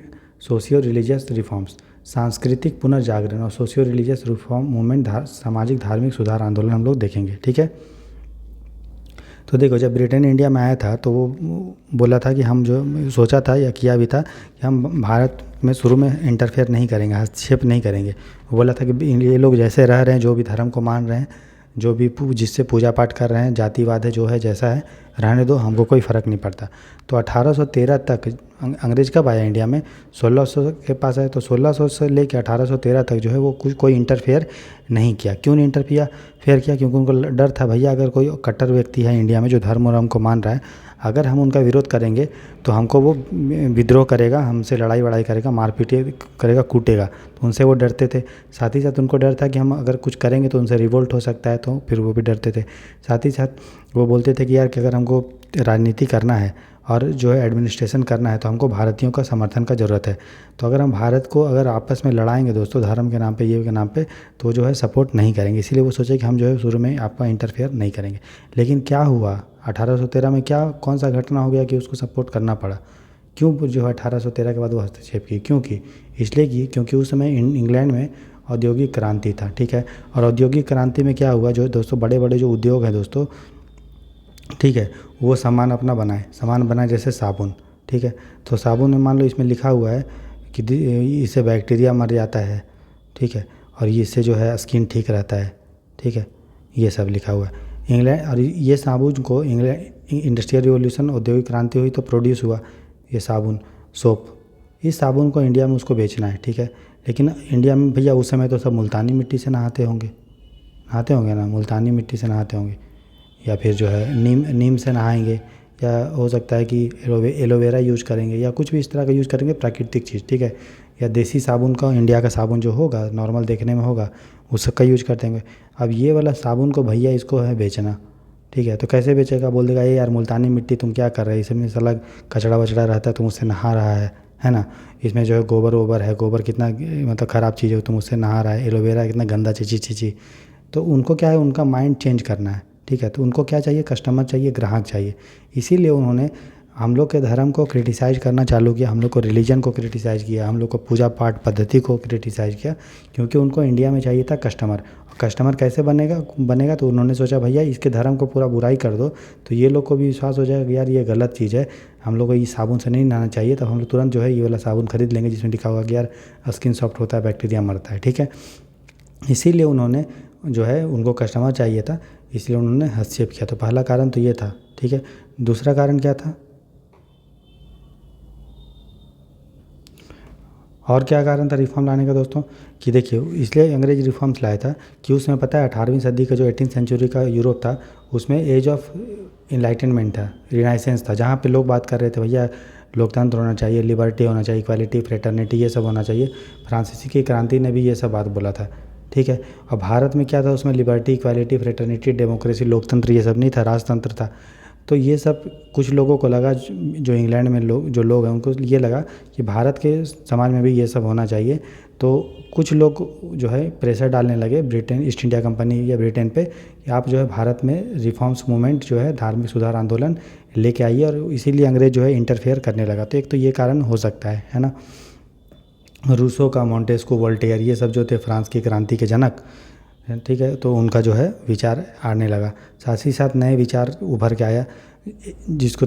socio religious reforms. सांस्कृतिक पुनर्जागरण और सोशियो रिलीजियस रिफॉर्म मूवमेंट, सामाजिक धार्मिक सुधार आंदोलन हम लोग देखेंगे। ठीक है, तो देखो जब ब्रिटेन इंडिया में आया था तो वो बोला था कि हम जो सोचा था या किया भी था कि हम भारत में शुरू में इंटरफेयर नहीं करेंगे, हस्तक्षेप नहीं करेंगे। वो बोला था कि ये लोग जैसे रह रहे हैं, जो भी धर्म को मान रहे हैं, जो भी जिससे पूजा पाठ कर रहे हैं, जातिवाद है जो है जैसा है रहने दो, हमको कोई फ़र्क नहीं पड़ता। तो 1813 तक अंग्रेज कब आया इंडिया में? 1600 के पास आया। तो 1600 से लेकर 1813 तक जो है वो कोई इंटरफेयर नहीं किया। क्यों नहीं इंटरफेयर किया? क्योंकि उनको डर था भैया अगर कोई कट्टर व्यक्ति है इंडिया में जो धर्म और को मान रहा है, अगर हम उनका विरोध करेंगे तो हमको वो विद्रोह करेगा, हमसे लड़ाई वड़ाई करेगा, मारपीट करेगा, कूटेगा। तो उनसे वो डरते थे। साथ ही साथ उनको डर था कि हम अगर कुछ करेंगे तो उनसे रिवोल्ट हो सकता है, तो फिर वो भी डरते थे। साथ ही साथ वो बोलते थे कि यार कि अगर हमको राजनीति करना है और जो है एडमिनिस्ट्रेशन करना है तो हमको भारतीयों का समर्थन का ज़रूरत है। तो अगर हम भारत को अगर आपस में लड़ाएंगे दोस्तों धर्म के नाम पे, ये के नाम पे, तो जो है सपोर्ट नहीं करेंगे। इसीलिए वो सोचे कि हम जो है शुरू में आपका इंटरफेयर नहीं करेंगे। लेकिन क्या हुआ 1813 में, क्या कौन सा घटना हो गया कि उसको सपोर्ट करना पड़ा? क्यों जो है 1813 के बाद वो हस्तक्षेप की? क्योंकि इसलिए की क्योंकि उस समय इंग्लैंड में औद्योगिक क्रांति था। ठीक है, और औद्योगिक क्रांति में क्या हुआ, जो दोस्तों बड़े बड़े जो उद्योग हैं दोस्तों, ठीक है, वो सामान अपना बनाए जैसे साबुन। ठीक है, तो साबुन में मान लो इसमें लिखा हुआ है कि इससे बैक्टीरिया मर जाता है। ठीक है, और इससे जो है स्किन ठीक रहता है। ठीक है, ये सब लिखा हुआ है। इंग्लैंड और ये साबुन को इंग्लैंड इंडस्ट्रियल रिवॉल्यूशन औद्योगिक क्रांति हुई तो प्रोड्यूस हुआ ये साबुन, सोप। इस साबुन को इंडिया में उसको बेचना है। ठीक है, लेकिन इंडिया में भैया उस समय तो सब मुल्तानी मिट्टी से नहाते होंगे ना, मुल्तानी मिट्टी से नहाते होंगे, या फिर जो है नीम से नहाएंगे, या हो सकता है कि एलोवेरा यूज़ करेंगे, या कुछ भी इस तरह का यूज़ करेंगे प्राकृतिक चीज़। ठीक है, या देसी साबुन का, इंडिया का साबुन जो होगा नॉर्मल देखने में होगा उसका यूज़ करते हैं। अब ये वाला साबुन को भैया इसको है बेचना। ठीक है, तो कैसे बेचेगा? बोल देगा ये यार मुल्तानी मिट्टी तुम क्या कर रहे हो, इसमें अलग कचड़ा वचड़ा रहता है, तुम उससे नहा रहा है ना। इसमें जो है गोबर वोबर है, गोबर कितना मतलब ख़राब चीज़ है, तुम उससे नहा रहा है। एलोवेरा कितना गंदा चीज़। तो उनको क्या है, उनका माइंड चेंज करना है। ठीक है, तो उनको क्या चाहिए? कस्टमर चाहिए, ग्राहक चाहिए। इसीलिए उन्होंने हम लोग के धर्म को क्रिटिसाइज़ करना चालू किया, हम लोग को रिलीजन को क्रिटिसाइज़ किया, हम लोग को पूजा पाठ पद्धति को क्रिटिसाइज़ किया, क्योंकि उनको इंडिया में चाहिए था कस्टमर। और कस्टमर कैसे बनेगा? तो उन्होंने सोचा भैया इसके धर्म को पूरा बुराई कर दो, तो ये लोग को भी विश्वास हो जाएगा कि यार ये गलत चीज़ है, हम लोग को ये साबुन से नहीं नहाना चाहिए। तो हम लोग तुरंत जो है ये वाला साबुन खरीद लेंगे जिसमें लिखा होगा कि यार स्किन सॉफ्ट होता है, बैक्टीरिया मरता है। ठीक है, इसीलिए उन्होंने जो है उनको कस्टमर चाहिए था, इसलिए उन्होंने हस्तक्षेप किया। तो पहला कारण तो ये था। ठीक है, दूसरा कारण क्या था? और क्या कारण था रिफॉर्म लाने का दोस्तों? कि देखिए इसलिए अंग्रेज रिफॉर्म्स लाया था कि उसमें पता है 18वीं सदी का जो 18th सेंचुरी का यूरोप था उसमें एज ऑफ इनलाइटनमेंट था, रिनाइसेंस था, जहाँ पे लोग बात कर रहे थे भैया लोकतंत्र होना चाहिए, लिबर्टी होना चाहिए, इक्वालिटी, फ्रेटर्निटी, ये सब होना चाहिए। फ्रांसीसी की क्रांति ने भी ये सब बात बोला था। ठीक है, और भारत में क्या था, उसमें लिबर्टी, इक्वालिटी, फ्रेटर्निटी, डेमोक्रेसी, लोकतंत्र ये सब नहीं था, राजतंत्र था। तो ये सब कुछ लोगों को लगा, जो इंग्लैंड में जो लोग हैं उनको ये लगा कि भारत के समाज में भी ये सब होना चाहिए। तो कुछ लोग जो है प्रेशर डालने लगे ब्रिटेन, ईस्ट इंडिया कंपनी या ब्रिटेन पे कि आप जो है भारत में रिफॉर्म्स मूवमेंट जो है धार्मिक सुधार आंदोलन लेके आइए, और इसीलिए अंग्रेज जो है इंटरफेयर करने लगा। तो एक तो ये कारण हो सकता है ना। रूसो का, मोंटेस्क्यू, वोल्टेयर, ये सब जो थे फ्रांस की क्रांति के जनक, ठीक है, तो उनका जो है विचार आने लगा। साथ ही साथ नए विचार उभर के आया, जिसको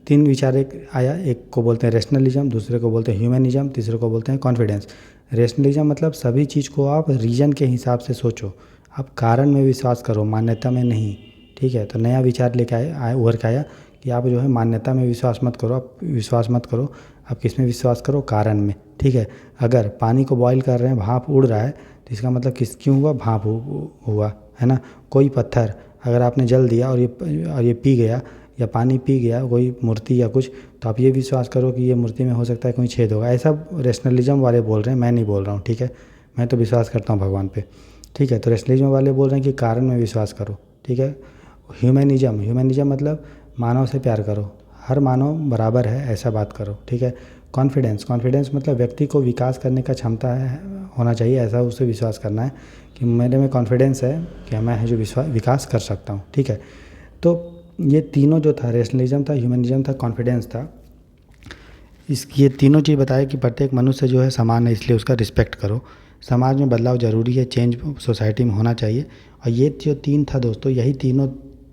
तीन विचार एक आया। एक को बोलते हैं रेशनलिज्म, दूसरे को बोलते हैं ह्यूमनिज्म, तीसरे को बोलते हैं कॉन्फिडेंस। रेशनलिज्म मतलब सभी चीज़ को आप रीजन के हिसाब से सोचो, आप कारण में विश्वास करो, मान्यता में नहीं। ठीक है, तो नया विचार लेके उभर के आया कि आप जो है मान्यता में विश्वास मत करो, आप किस में विश्वास करो? कारण में। ठीक है, अगर पानी को बॉईल कर रहे हैं, भाप उड़ रहा है, तो इसका मतलब क्यों हुआ? भाप हुआ, है ना। कोई पत्थर अगर आपने जल दिया और ये पी गया, या पानी पी गया, कोई मूर्ति या कुछ, तो आप ये विश्वास करो कि ये मूर्ति में हो सकता है कोई छेद होगा। ऐसा रेशनलिज्म वाले बोल रहे हैं, मैं नहीं बोल रहा हूँ। ठीक है, मैं तो विश्वास करता हूँ भगवान पे। ठीक है, तो रेशनलिज्म वाले बोल रहे हैं कि कारण में विश्वास करो। ठीक है, ह्यूमनिज्म मतलब मानव से प्यार करो, हर मानव बराबर है, ऐसा बात करो। ठीक है, कॉन्फिडेंस मतलब व्यक्ति को विकास करने का क्षमता होना चाहिए, ऐसा उससे विश्वास करना है कि मेरे में कॉन्फिडेंस है कि मैं जो विकास कर सकता हूँ। ठीक है, तो ये तीनों जो था, रेशनलिज्म था, ह्यूमनिज्म था, कॉन्फिडेंस था, ये तीनों चीज़ बताया कि प्रत्येक मनुष्य जो है समान है, इसलिए उसका रिस्पेक्ट करो। समाज में बदलाव ज़रूरी है, चेंज सोसाइटी में होना चाहिए। और ये जो तीन था दोस्तों, यही तीनों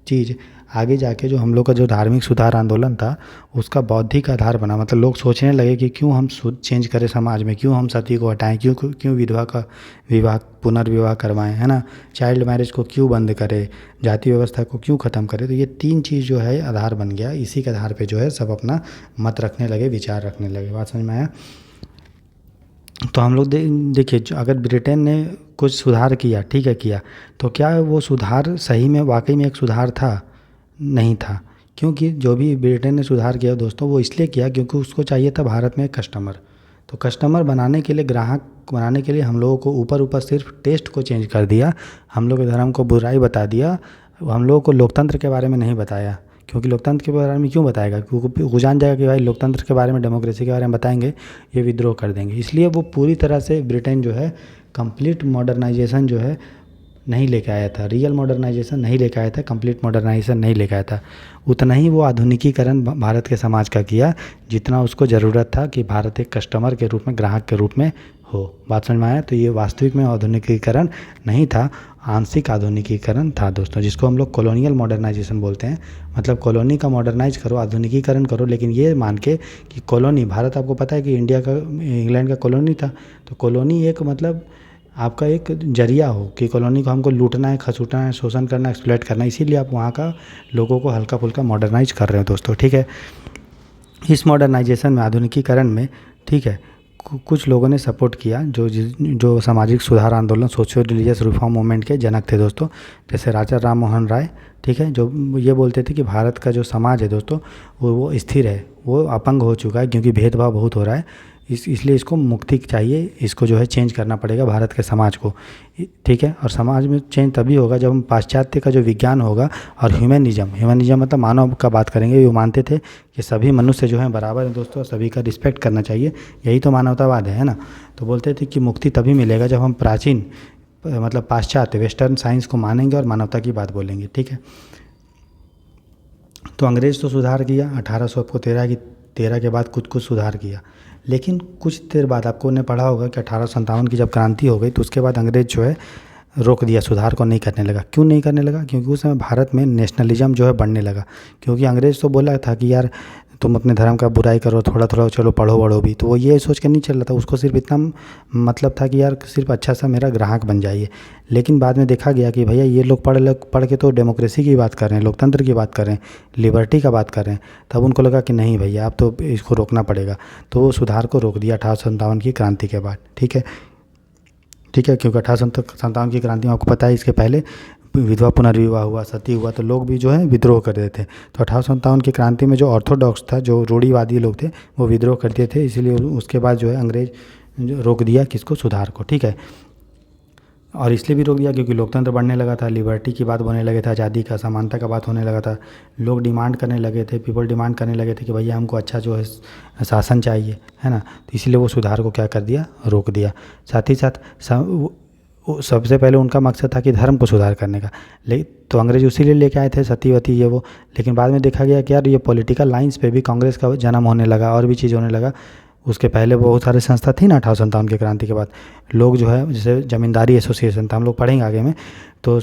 चीज़ आगे जाके जो हम लोग का जो धार्मिक सुधार आंदोलन था उसका बौद्धिक आधार बना। मतलब लोग सोचने लगे कि क्यों हम चेंज करें समाज में, क्यों हम सती को हटाएं, क्यों क्यों विधवा का विवाह पुनर्विवाह करवाएं, है ना, चाइल्ड मैरिज को क्यों बंद करें, जाति व्यवस्था को क्यों ख़त्म करें। तो ये तीन चीज़ जो है आधार बन गया। इसी के आधार पे जो है सब अपना मत रखने लगे, विचार रखने लगे। बात समझ में आया। तो हम लोग देखिए, अगर ब्रिटेन ने कुछ सुधार किया, ठीक है किया, तो क्या वो सुधार सही में वाकई में एक सुधार था? नहीं था। क्योंकि जो भी ब्रिटेन ने सुधार किया दोस्तों, वो इसलिए किया क्योंकि उसको चाहिए था भारत में कस्टमर। तो कस्टमर बनाने के लिए, ग्राहक बनाने के लिए हम लोगों को ऊपर ऊपर सिर्फ टेस्ट को चेंज कर दिया, हम लोग के धर्म को बुराई बता दिया, हम लोगों को लोकतंत्र के बारे में नहीं बताया। क्योंकि लोकतंत्र के बारे में क्यों बताएगा, क्योंकि वो जान जाएगा कि भाई लोकतंत्र के बारे में, डेमोक्रेसी के बारे में बताएंगे ये विद्रोह कर देंगे। इसलिए वो पूरी तरह से ब्रिटेन जो है कंप्लीट मॉडर्नाइजेशन जो है नहीं लेके आया था, रियल मॉडर्नाइजेशन नहीं लेके आया था, कंप्लीट मॉडर्नाइजेशन नहीं लेके आया था। उतना ही वो आधुनिकीकरण भारत के समाज का किया जितना उसको ज़रूरत था कि भारत एक कस्टमर के रूप में, ग्राहक के रूप में हो। बात समझ में आया। तो ये वास्तविक में आधुनिकीकरण नहीं था, आंशिक आधुनिकीकरण था दोस्तों, जिसको हम लोग कॉलोनियल मॉडर्नाइजेशन बोलते हैं। मतलब कॉलोनी का मॉडर्नाइज करो, आधुनिकीकरण करो, लेकिन ये मान के कि कॉलोनी, भारत आपको पता है कि इंडिया का, इंग्लैंड का कॉलोनी था। तो कॉलोनी एक मतलब आपका एक जरिया हो कि कॉलोनी को हमको लूटना है, खसूटना है, शोषण करना है, एक्सप्लॉइट करना है, इसीलिए आप वहाँ का लोगों को हल्का फुल्का मॉडर्नाइज कर रहे हो दोस्तों, ठीक है। इस मॉडर्नाइजेशन में, आधुनिकीकरण में, ठीक है, कुछ लोगों ने सपोर्ट किया जो सामाजिक सुधार आंदोलन, सोशियो रिलीजियस रिफॉर्म मूवमेंट के जनक थे दोस्तों। जैसे राजा राम मोहन राय, ठीक है, जो ये बोलते थे कि भारत का जो समाज है दोस्तों वो स्थिर है, वो अपंग हो चुका है क्योंकि भेदभाव बहुत हो रहा है, इसलिए इसको मुक्ति चाहिए, इसको जो है चेंज करना पड़ेगा भारत के समाज को, ठीक है। और समाज में चेंज तभी होगा जब हम पाश्चात्य का जो विज्ञान होगा और ह्यूमनिज्म मतलब मानव का बात करेंगे। वो मानते थे कि सभी मनुष्य जो हैं बराबर हैं दोस्तों, सभी का रिस्पेक्ट करना चाहिए, यही तो मानवतावाद है ना। तो बोलते थे कि मुक्ति तभी मिलेगा जब हम प्राचीन मतलब पाश्चात्य वेस्टर्न साइंस को मानेंगे और मानवता की बात बोलेंगे, ठीक है। तो अंग्रेज़ तो सुधार किया 1813 के बाद कुछ सुधार किया, लेकिन कुछ देर बाद आपको ने पढ़ा होगा कि 1857 की जब क्रांति हो गई तो उसके बाद अंग्रेज़ जो है रोक दिया, सुधार को नहीं करने लगा। क्यों नहीं करने लगा? क्योंकि उस समय भारत में नेशनलिज्म जो है बढ़ने लगा। क्योंकि अंग्रेज़ तो बोला था कि यार तुम अपने धर्म का बुराई करो, थोड़ा थोड़ा चलो पढ़ो बढ़ो भी, तो वो ये सोच के नहीं चल रहा था। उसको सिर्फ इतना मतलब था कि यार सिर्फ अच्छा सा मेरा ग्राहक बन जाइए। लेकिन बाद में देखा गया कि भैया ये लोग पढ़ के तो डेमोक्रेसी की बात कर रहे हैं, लोकतंत्र की बात कर रहे हैं, लिबर्टी का बात कर रहे हैं। तब उनको लगा कि नहीं भैया अब तो इसको रोकना पड़ेगा, तो वो सुधार को रोक दिया 1857 की क्रांति के बाद, ठीक है। ठीक है, क्योंकि 1857 की क्रांति में आपको पता है इसके पहले विधवा पुनर्विवाह हुआ, सती हुआ, तो लोग भी जो है विद्रोह कर रहे थे। तो 1857 की क्रांति में जो ऑर्थोडॉक्स था, जो रूढ़िवादी लोग थे, वो विद्रोह करते थे, इसीलिए उसके बाद जो है अंग्रेज रोक दिया किसको, सुधार को, ठीक है। और इसलिए भी रोक दिया क्योंकि लोकतंत्र बढ़ने लगा था, लिबर्टी की बात होने लगे था, आज़ादी का, समानता का बात होने लगा था। लोग डिमांड करने लगे थे, पीपल डिमांड करने लगे थे कि भैया हमको अच्छा जो है शासन चाहिए, है ना। तो इसलिए वो सुधार को क्या कर दिया, रोक दिया। साथ ही साथ सबसे पहले उनका मकसद था कि धर्म को सुधार करने का, तो अंग्रेज उसी लिए लेके आए थे सतीवती ये वो। लेकिन बाद में देखा गया कि यार ये पॉलिटिकल लाइंस पे भी कांग्रेस का जन्म होने लगा और भी चीज़ होने लगा। उसके पहले बहुत सारे संस्था थी ना 1857 की क्रांति के बाद, लोग जो है जैसे जमींदारी एसोसिएशन था, हम लोग पढ़ेंगे आगे में, तो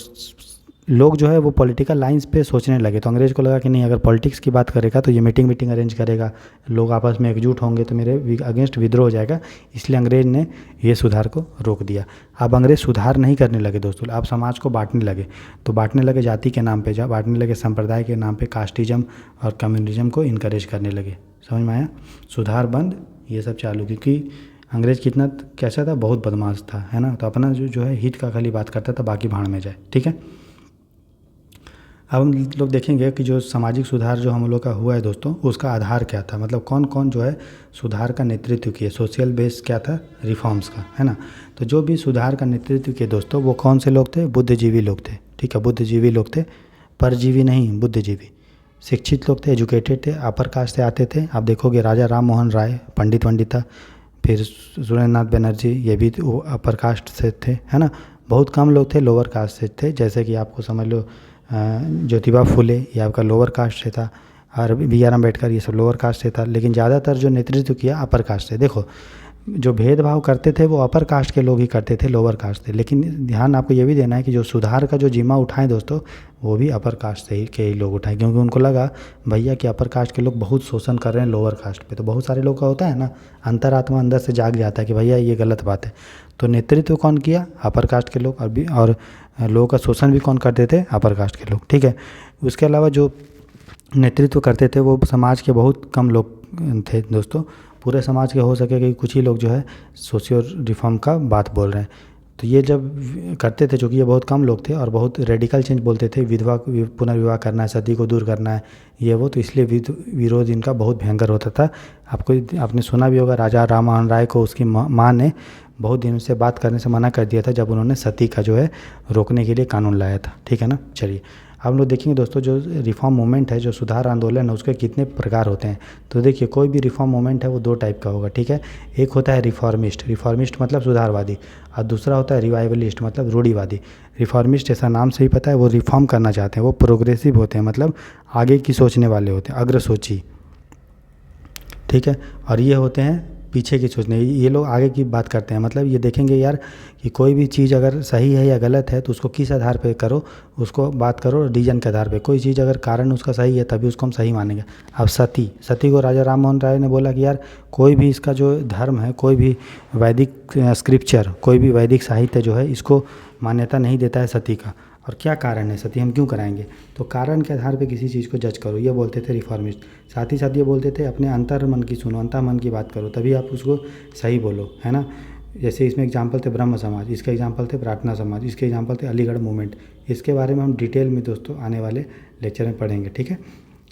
लोग जो है वो पॉलिटिकल लाइंस पे सोचने लगे। तो अंग्रेज़ को लगा कि नहीं, अगर पॉलिटिक्स की बात करेगा तो ये मीटिंग अरेंज करेगा, लोग आपस में एकजुट होंगे तो मेरे अगेंस्ट विद्रोह हो जाएगा। इसलिए अंग्रेज़ ने ये सुधार को रोक दिया। अब अंग्रेज़ सुधार नहीं करने लगे दोस्तों, आप समाज को बांटने लगे। तो बांटने लगे जाति के नाम पे, बांटने लगे संप्रदाय के नाम पे, कास्टिज्म और कम्युनिज्म को इनकरेज करने लगे। समझ में आया? सुधार बंद, ये सब चालू, क्योंकि अंग्रेज़ कितना कैसा था, बहुत बदमाश था, है ना। तो अपना जो है हित का खाली बात करता था, बाकी भाड़ में जाए, ठीक है। अब हम लोग देखेंगे कि जो सामाजिक सुधार जो हम लोग का हुआ है दोस्तों, उसका आधार क्या था, मतलब कौन कौन जो है सुधार का नेतृत्व किए, सोशल बेस क्या था रिफॉर्म्स का, है ना। तो जो भी सुधार का नेतृत्व किए दोस्तों, वो कौन से लोग थे, बुद्धिजीवी लोग थे, ठीक है। बुद्धिजीवी लोग थे, परजीवी नहीं, बुद्धिजीवी। शिक्षित लोग थे, एजुकेटेड थे, अपर कास्ट से आते थे। आप देखोगे राजा राम मोहन राय पंडित था, फिर सुरेंद्रनाथ बनर्जी ये भी वो अपर कास्ट से थे, है ना। बहुत कम लोग थे लोअर कास्ट से थे, जैसे कि आपको समझ लो ज्योतिबा फुले, ये आपका लोअर कास्ट से था। और बी आर अम्बेडकर, ये सब लोअर कास्ट से था, लेकिन ज़्यादातर जो नेतृत्व किया अपर कास्ट से। देखो जो भेदभाव करते थे वो अपर कास्ट के लोग ही करते थे, लोअर कास्ट थे। लेकिन ध्यान आपको ये भी देना है कि जो सुधार का जो जिम्मा उठाएं दोस्तों, वो भी अपर कास्ट से ही के ही लोग उठाएं, क्योंकि उनको लगा भैया कि अपर कास्ट के लोग बहुत शोषण कर रहे हैं लोअर कास्ट पे। तो बहुत सारे लोग का होता है ना, अंतरात्मा अंदर से जाग जाता है कि भैया ये गलत बात है। तो नेतृत्व कौन किया? अपर कास्ट के लोग। और लोगों का शोषण भी कौन करते थे? अपर कास्ट के लोग, ठीक है। उसके अलावा जो नेतृत्व करते थे वो समाज के बहुत कम लोग थे दोस्तों। पूरे समाज के हो सके कि कुछ ही लोग जो है सोशियो रिफॉर्म का बात बोल रहे हैं। तो ये जब करते थे, चूँकि ये बहुत कम लोग थे और बहुत रेडिकल चेंज बोलते थे, विधवा पुनर्विवाह करना है, सती को दूर करना है, ये वो, तो इसलिए विरोध इनका बहुत भयंकर होता था। आपने सुना भी होगा, राजा राम मोहन राय को उसकी माँ ने बहुत दिन से बात करने से मना कर दिया था जब उन्होंने सती का जो है रोकने के लिए कानून लाया था, ठीक है ना। चलिए अब लोग देखेंगे दोस्तों, जो रिफॉर्म मूवमेंट है, जो सुधार आंदोलन है, उसके कितने प्रकार होते हैं। तो देखिए कोई भी रिफॉर्म मूवमेंट है वो दो टाइप का होगा, ठीक है। एक होता है रिफॉर्मिस्ट, रिफॉर्मिस्ट मतलब सुधारवादी, और दूसरा होता है रिवाइवलिस्ट मतलब रूढ़िवादी। रिफॉर्मिस्ट ऐसा नाम से ही पता है, वो रिफॉर्म करना चाहते हैं, वो प्रोग्रेसिव होते हैं, मतलब आगे की सोचने वाले होते हैं, अग्रसोची, ठीक है। और ये होते हैं पीछे की सोचने, ये लोग आगे की बात करते हैं। मतलब ये देखेंगे यार कि कोई भी चीज़ अगर सही है या गलत है तो उसको किस आधार पे करो, उसको बात करो रीजन के आधार पे। कोई चीज़ अगर कारण उसका सही है तभी उसको हम सही मानेंगे। अब सती को राजा राम मोहन राय ने बोला कि यार कोई भी इसका जो धर्म है, कोई भी वैदिक स्क्रिप्चर, कोई भी वैदिक साहित्य जो है इसको मान्यता नहीं देता है सती का। और क्या कारण है, सती हम क्यों कराएंगे? तो कारण के आधार पे किसी चीज़ को जज करो, ये बोलते थे रिफॉर्मिस्ट। साथ ही साथ ये बोलते थे अपने अंतर मन की सुनो, अंतर मन की बात करो, तभी आप उसको सही बोलो, है ना। जैसे इसमें एग्जाम्पल थे ब्रह्म समाज, इसके एग्जाम्पल थे प्रार्थना समाज, इसके एग्जाम्पल थे अलीगढ़ मूवमेंट। इसके बारे में हम डिटेल में दोस्तों आने वाले लेक्चर में पढ़ेंगे, ठीक है।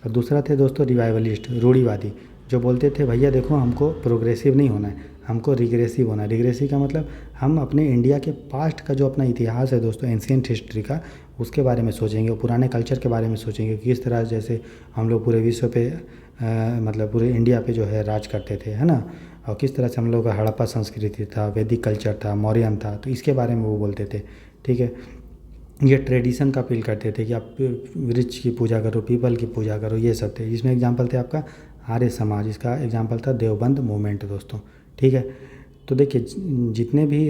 और दूसरा थे दोस्तों रिवाइवलिस्ट, रूढ़िवादी, जो बोलते थे भैया देखो हमको प्रोग्रेसिव नहीं होना है, हमको रिग्रेसिव होना है। रिग्रेसिव का मतलब हम अपने इंडिया के पास्ट का जो अपना इतिहास है दोस्तों, एंशिएंट हिस्ट्री का, उसके बारे में सोचेंगे, पुराने कल्चर के बारे में सोचेंगे कि किस तरह जैसे हम लोग पूरे विश्व पे मतलब पूरे इंडिया पे जो है राज करते थे, है ना। और किस तरह से हम लोग का हड़प्पा संस्कृति था, वैदिक कल्चर था, मौर्यन था, तो इसके बारे में वो बोलते थे, ठीक है। ये ट्रेडिशन का अपील करते थे कि आप वृक्ष की पूजा करो, पीपल की पूजा करो, ये सब थे। इसमें एग्जाम्पल थे आपका आर्य समाज, इसका एग्जाम्पल था देवबंद मूवमेंट दोस्तों, ठीक है। तो देखिए जितने भी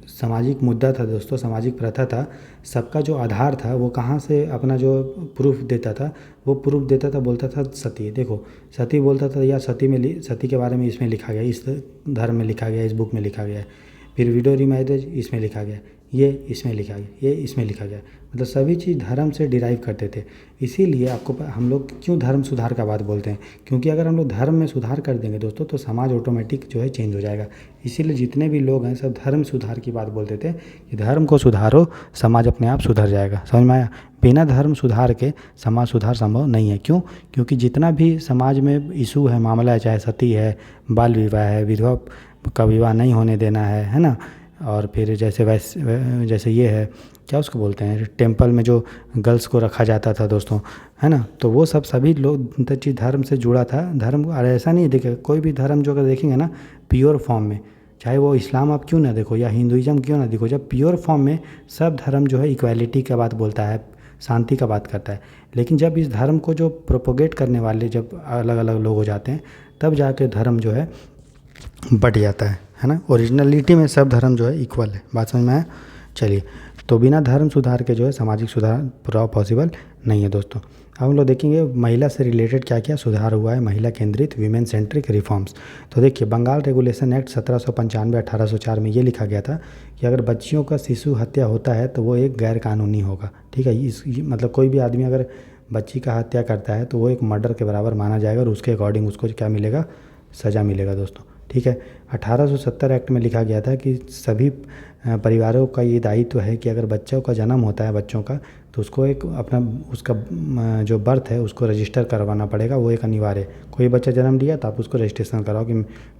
सामाजिक मुद्दा था दोस्तों, सामाजिक प्रथा था, सबका जो आधार था वो कहाँ से अपना जो प्रूफ देता था, वो प्रूफ देता था, बोलता था सती। देखो सती बोलता था यार सती के बारे में इसमें लिखा गया, इस धर्म में लिखा गया, इस बुक में लिखा गया है। फिर विडो रीमैरिज इसमें लिखा गया, ये इसमें लिखा गया, ये इसमें लिखा गया। मतलब सभी चीज़ धर्म से डिराइव करते थे। इसीलिए आपको हम लोग क्यों धर्म सुधार का बात बोलते हैं, क्योंकि अगर हम लोग धर्म में सुधार कर देंगे दोस्तों तो समाज ऑटोमेटिक जो है चेंज हो जाएगा। इसीलिए जितने भी लोग हैं सब धर्म सुधार की बात बोलते थे कि धर्म को सुधारो, समाज अपने आप सुधर जाएगा। समझ में आया? बिना धर्म सुधार के समाज सुधार संभव नहीं है। क्यों? क्योंकि जितना भी समाज में इशू है, मामला है, चाहे सती है, बाल विवाह है, विधवा का विवाह नहीं होने देना है ना, और फिर जैसे ये है, क्या उसको बोलते हैं, टेंपल में जो गर्ल्स को रखा जाता था दोस्तों, है ना, तो वो सब सभी लोग चीज़ धर्म से जुड़ा था। धर्म और ऐसा नहीं देखे, कोई भी धर्म जो अगर देखेंगे ना प्योर फॉर्म में, चाहे वो इस्लाम आप क्यों ना देखो या हिंदुइज्म क्यों ना देखो, जब प्योर फॉर्म में सब धर्म जो है इक्वालिटी का बात बोलता है, शांति का बात करता है। लेकिन जब इस धर्म को जो प्रोपोगेट करने वाले जब अलग अलग लोग हो जाते हैं, तब जाके धर्म जो है बट जाता है ना। ओरिजिनलिटी में सब धर्म जो है इक्वल है। बात समझ में आया? चलिए, तो बिना धर्म सुधार के जो है सामाजिक सुधार पूरा पॉसिबल नहीं है दोस्तों। अब हम लोग देखेंगे महिला से रिलेटेड क्या क्या सुधार हुआ है, महिला केंद्रित वीमेन सेंट्रिक रिफॉर्म्स। तो देखिए बंगाल रेगुलेशन एक्ट 1795 1804 में ये लिखा गया था कि अगर बच्चियों का शिशु हत्या होता है तो वो एक गैर कानूनी होगा, ठीक है। मतलब कोई भी आदमी अगर बच्ची का हत्या करता है तो वो एक मर्डर के बराबर माना जाएगा और उसके अकॉर्डिंग उसको क्या मिलेगा, सज़ा मिलेगा दोस्तों, ठीक है। 1870 एक्ट में लिखा गया था कि सभी परिवारों का ये दायित्व है कि अगर बच्चों का जन्म होता है बच्चों का, तो उसको एक अपना उसका जो बर्थ है उसको रजिस्टर करवाना पड़ेगा, वो एक अनिवार्य है। कोई बच्चा जन्म दिया तो आप उसको रजिस्ट्रेशन कराओ कि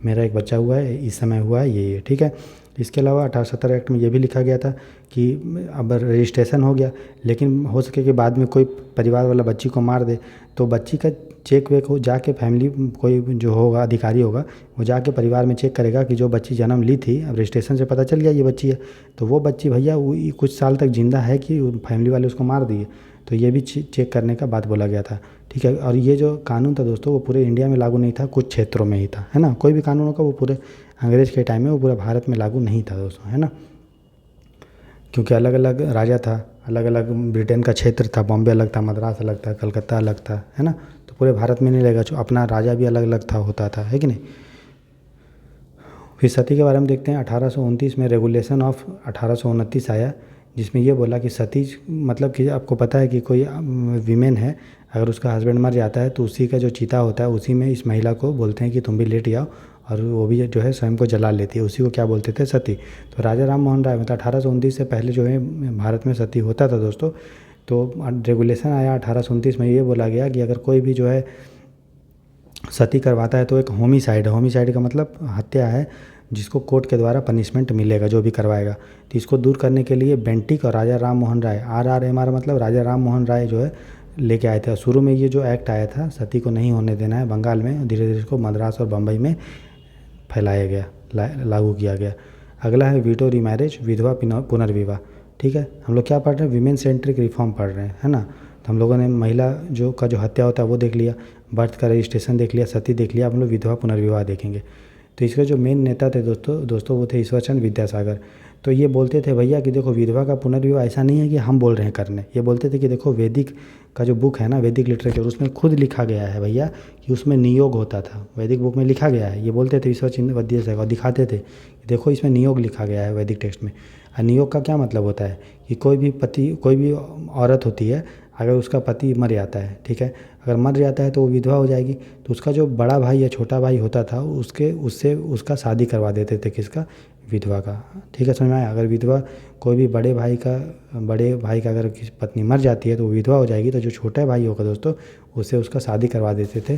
मेरा एक बच्चा हुआ है, इस समय हुआ है, ये ठीक है। इसके अलावा 1870 एक्ट में ये भी लिखा गया था कि अब रजिस्ट्रेशन हो गया, लेकिन हो सके कि बाद में कोई परिवार वाला बच्ची को मार दे, तो बच्ची का चेक वेक हो जाके फैमिली कोई जो होगा अधिकारी होगा वो जाके परिवार में चेक करेगा कि जो बच्ची जन्म ली थी, अब रजिस्ट्रेशन से पता चल गया ये बच्ची है, तो वो बच्ची भैया कुछ साल तक जिंदा है कि फैमिली वाले उसको मार दिए, तो ये भी चेक करने का बात बोला गया था। ठीक है, और ये जो कानून था दोस्तों वो पूरे इंडिया में लागू नहीं था, कुछ क्षेत्रों में ही था, है ना। कोई भी कानून होगा वो पूरे अंग्रेज के टाइम में वो पूरा भारत में लागू नहीं था दोस्तों, है ना, क्योंकि अलग अलग राजा था, अलग अलग ब्रिटेन का क्षेत्र था, बॉम्बे अलग था, मद्रास अलग था, कलकत्ता अलग था, है ना, तो पूरे भारत में नहीं लगेगा, अपना राजा भी अलग अलग था होता था, है कि नहीं। फिर सती के बारे में देखते हैं। 1829 में रेगुलेशन ऑफ 1829 आया, जिसमें ये बोला कि सती मतलब कि आपको पता है कि कोई वीमेन है, अगर उसका हस्बैंड मर जाता है तो उसी का जो चिता होता है उसी में इस महिला को बोलते हैं कि तुम भी लेट जाओ, और वो भी जो है स्वयं को जला लेती है, उसी को क्या बोलते थे, सती। तो राजा राम मोहन राय मतलब 1829 से पहले जो है भारत में सती होता था दोस्तों। तो रेगुलेशन आया 1829 में, ये बोला गया कि अगर कोई भी जो है सती करवाता है तो एक होमिसाइड है, होमिसाइड का मतलब हत्या है, जिसको कोर्ट के द्वारा पनिशमेंट मिलेगा जो भी करवाएगा। तो इसको दूर करने के लिए बेंटिक और राजा राम मोहन राय, RRMR मतलब राजा राम मोहन राय जो है लेके आए थे। शुरू में ये जो एक्ट आया था सती को नहीं होने देना है बंगाल में, धीरे धीरे इसको मद्रास और बम्बई में फैलाया गया, लागू किया गया। अगला है वीडो रीमैरिज, विधवा पुनर्विवाह। ठीक है, हम लोग क्या पढ़ रहे हैं, विमेन सेंट्रिक रिफॉर्म पढ़ रहे हैं, है ना। तो हम लोगों ने महिला जो का जो हत्या होता है वो देख लिया, बर्थ का रजिस्ट्रेशन देख लिया, सती देख लिया, हम लोग विधवा पुनर्विवाह देखेंगे। तो इसके जो मेन नेता थे दोस्तों वो थे ईश्वरचंद्र विद्यासागर। तो ये बोलते थे भैया कि देखो विधवा का पुनर्विवाह ऐसा नहीं है कि हम बोल रहे हैं करने, ये बोलते थे कि देखो वैदिक का जो बुक है ना, वैदिक लिटरेचर, उसमें खुद लिखा गया है भैया कि उसमें नियोग होता था, वैदिक बुक में लिखा गया है। ये बोलते थे ईश्वरचंद्र विद्यासागर और दिखाते थे कि देखो इसमें नियोग लिखा गया है वैदिक टेक्स्ट में। और नियोग का क्या मतलब होता है कि कोई भी औरत होती है, अगर उसका पति मर जाता है, ठीक है, अगर मर जाता है तो वो विधवा हो जाएगी, तो उसका जो बड़ा भाई या छोटा भाई होता था उससे उसका शादी करवा देते थे, किसका, विधवा का। ठीक है, समझ में आया। अगर विधवा कोई भी बड़े भाई का अगर किसी पत्नी मर जाती है तो वो विधवा हो जाएगी, तो जो छोटा भाई होगा दोस्तों उससे उसका शादी करवा देते थे,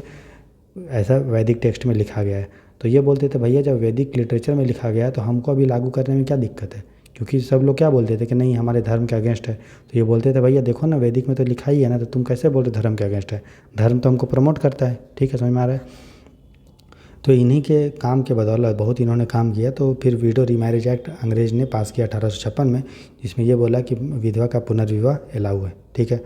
ऐसा वैदिक टेक्स्ट में लिखा गया है। तो ये बोलते थे भैया जब वैदिक लिटरेचर में लिखा गया है तो हमको अभी लागू करने में क्या दिक्कत है, क्योंकि सब लोग क्या बोलते थे कि नहीं हमारे धर्म के अगेंस्ट है। तो ये बोलते थे भैया देखो ना वैदिक में तो लिखा ही है ना, तो तुम कैसे बोल रहे धर्म के अगेंस्ट है, धर्म तो हमको प्रमोट करता है। ठीक है, समझ में आ रहा है। तो इन्हीं के काम के बदौलत बहुत इन्होंने काम किया। तो फिर विडो रीमैरिज एक्ट अंग्रेज ने पास किया 1856 में, जिसमें ये बोला कि विधवा का पुनर्विवाह अलाउ है। ठीक है,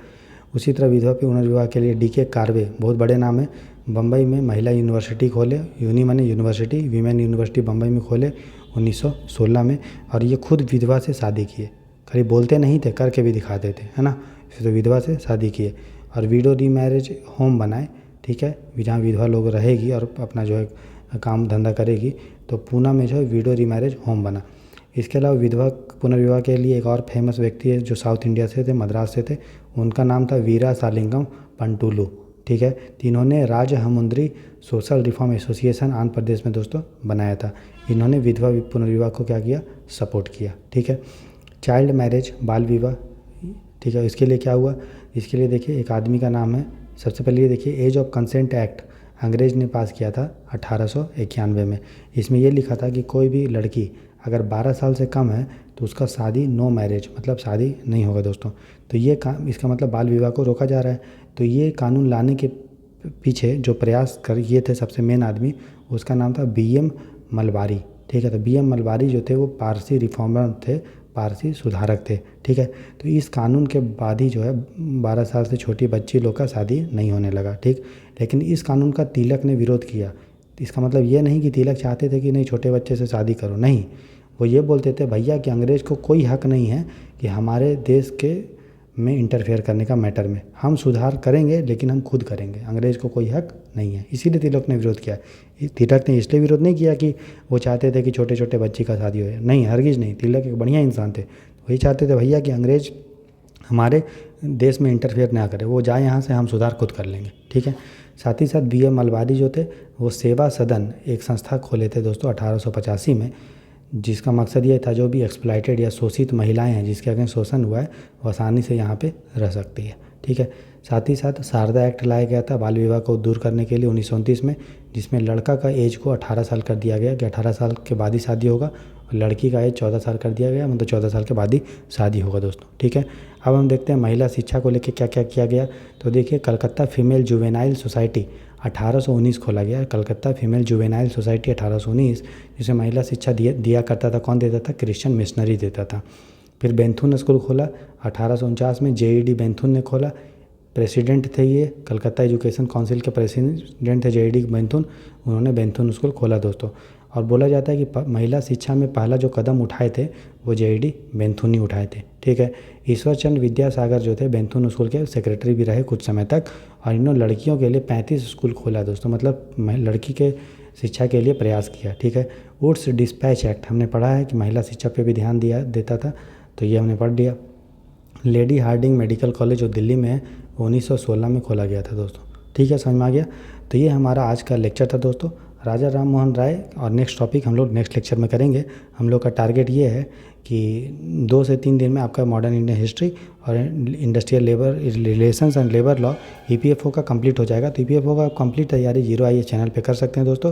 उसी तरह विधवा पुनर्विवाह के लिए DK कार्वे, बहुत बड़े नाम है, बम्बई में महिला यूनिवर्सिटी खोले, यूनी माने यूनिवर्सिटी, वीमेन यूनिवर्सिटी बम्बई में खोले 1916 में, और ये खुद विधवा से शादी किए, खाली बोलते नहीं थे करके भी दिखाते थे, है ना। फिर तो विधवा से शादी किए और विडो रीमैरिज होम बनाए। ठीक है, जहाँ विधवा लोग रहेगी और अपना जो है काम धंधा करेगी, तो पूना में जो है विडो रीमैरिज होम बना। इसके अलावा विधवा पुनर्विवाह के लिए एक और फेमस व्यक्ति है जो साउथ इंडिया से थे, मद्रास से थे, उनका नाम था वीरा सालिंगम पंटुलू। ठीक है, तो इन्होंने राजहमुंद्री social reform association Andhra Pradesh में दोस्तों बनाया था। इन्होंने विधवा पुनर्विवाह को क्या किया, सपोर्ट किया। ठीक है, चाइल्ड मैरिज, बाल विवाह। ठीक है, इसके लिए क्या हुआ, इसके लिए देखिए एक आदमी का नाम है, सबसे पहले ये देखिए एज ऑफ कंसेंट एक्ट अंग्रेज ने पास किया था 1891 में। इसमें ये लिखा था कि कोई भी लड़की अगर 12 साल से कम है तो उसका शादी, नो मैरिज मतलब शादी नहीं होगा दोस्तों। तो ये इसका मतलब बाल विवाह को रोका जा रहा है। तो ये कानून लाने के पीछे जो प्रयास किए थे सबसे मेन आदमी, उसका नाम था BM मलबारी। ठीक है, तो BM मलबारी जो थे वो पारसी रिफॉर्मर थे, पारसी सुधारक थे। ठीक है, तो इस कानून के बाद ही जो है 12 साल से छोटी बच्ची लोग का शादी नहीं होने लगा। ठीक, लेकिन इस कानून का तिलक ने विरोध किया। इसका मतलब ये नहीं कि तिलक चाहते थे कि नहीं छोटे बच्चे से शादी करो, नहीं, वो ये बोलते थे भैया कि अंग्रेज़ को कोई हक नहीं है कि हमारे देश के में इंटरफेयर करने का मैटर में, हम सुधार करेंगे लेकिन हम खुद करेंगे, अंग्रेज़ को कोई हक नहीं है। इसीलिए तिलक ने विरोध किया। तिलक ने इसलिए विरोध नहीं किया कि वो चाहते थे कि छोटे छोटे बच्ची का शादी हो, नहीं, हरगिज़ नहीं। तिलक एक बढ़िया इंसान थे, वही चाहते थे भैया कि अंग्रेज़ हमारे देश में इंटरफेयर ना करे, वो जाए यहाँ से, हम सुधार खुद कर लेंगे। ठीक है, साथ ही साथ BM मलबारी जो थे वो सेवा सदन एक संस्था खोले थे दोस्तों 1885 में, जिसका मकसद ये था जो भी एक्सप्लॉइटेड या शोषित महिलाएं हैं जिसके अगेंस्ट शोषण हुआ है वो आसानी से यहाँ पे रह सकती है। ठीक है। साथ ही साथ शारदा एक्ट लाया गया था बाल विवाह को दूर करने के लिए 1929 में, जिसमें लड़का का एज को 18 साल कर दिया गया कि 18 साल के बाद ही शादी होगा, और लड़की का एज 14 साल कर दिया गया, मतलब 14 साल के बाद ही शादी होगा दोस्तों, ठीक है। अब हम देखते हैं महिला शिक्षा को लेकर क्या क्या किया गया। तो देखिए, कलकत्ता फीमेल जुवेनाइल सोसाइटी 1819 खोला गया, कलकत्ता फीमेल जुवेनाइल सोसाइटी 1819, जिसे महिला शिक्षा दिया करता था। कौन देता था? क्रिश्चियन मिशनरी देता था। फिर बेंथुन स्कूल खोला 1849 में, जेईडी बेंथुन ने खोला। प्रेसिडेंट थे ये, कलकत्ता एजुकेशन काउंसिल के प्रेसिडेंट थे जेईडी बेंथुन, उन्होंने बेंथुन स्कूल खोला दोस्तों। और बोला जाता है कि महिला शिक्षा में पहला जो कदम उठाए थे वो जेईडी बेंथुन ही उठाए थे, ठीक है। ईश्वर चंद्र विद्यासागर जो थे बेंथुन स्कूल के सेक्रेटरी भी रहे कुछ समय तक, और इन्होंने लड़कियों के लिए 35 स्कूल खोला दोस्तों, मतलब लड़की के शिक्षा के लिए प्रयास किया, ठीक है। वुड्स डिस्पैच एक्ट हमने पढ़ा है कि महिला शिक्षा पे भी ध्यान देता था, तो ये हमने पढ़ लिया। लेडी हार्डिंग मेडिकल कॉलेज जो दिल्ली में है, 1916 में खोला गया था दोस्तों, ठीक है, समझ में आ गया। तो ये हमारा आज का लेक्चर था दोस्तों, राजा राम मोहन राय। और नेक्स्ट टॉपिक हम लोग नेक्स्ट लेक्चर में करेंगे। हम लोग का टारगेट ये है कि 2 से 3 दिन में आपका मॉडर्न इंडियन हिस्ट्री और industrial labour relations and labour law EPFO का कंप्लीट हो जाएगा। तो ईपीएफओ का कंप्लीट तैयारी जीरो आईएएस चैनल पे कर सकते हैं दोस्तों,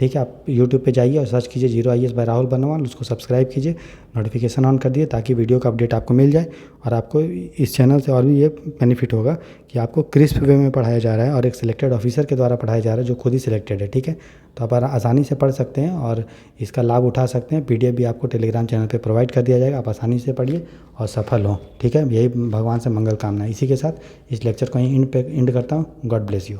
ठीक है। आप यूट्यूब पे जाइए और सर्च कीजिए zero IAS by Rahul Barnwal, उसको सब्सक्राइब कीजिए, नोटिफिकेशन ऑन कर दिए ताकि वीडियो का अपडेट आपको मिल जाए। और आपको इस चैनल से और भी ये बेनिफिट होगा कि आपको क्रिस्प वे में पढ़ाया जा रहा है और एक सिलेक्टेड ऑफिसर के द्वारा पढ़ाया जा रहा है जो खुद ही सिलेक्टेड है, ठीक है। तो आप आसानी से पढ़ सकते हैं और इसका लाभ उठा सकते हैं। पीडीएफ भी आपको टेलीग्राम चैनल पे प्रोवाइड कर दिया जाएगा, आप आसानी से पढ़िए और सफल हों, ठीक है। यही भगवान से मंगल कामना है। इसी के साथ इस लेक्चर को यहीं एंड करता हूँ। God bless you.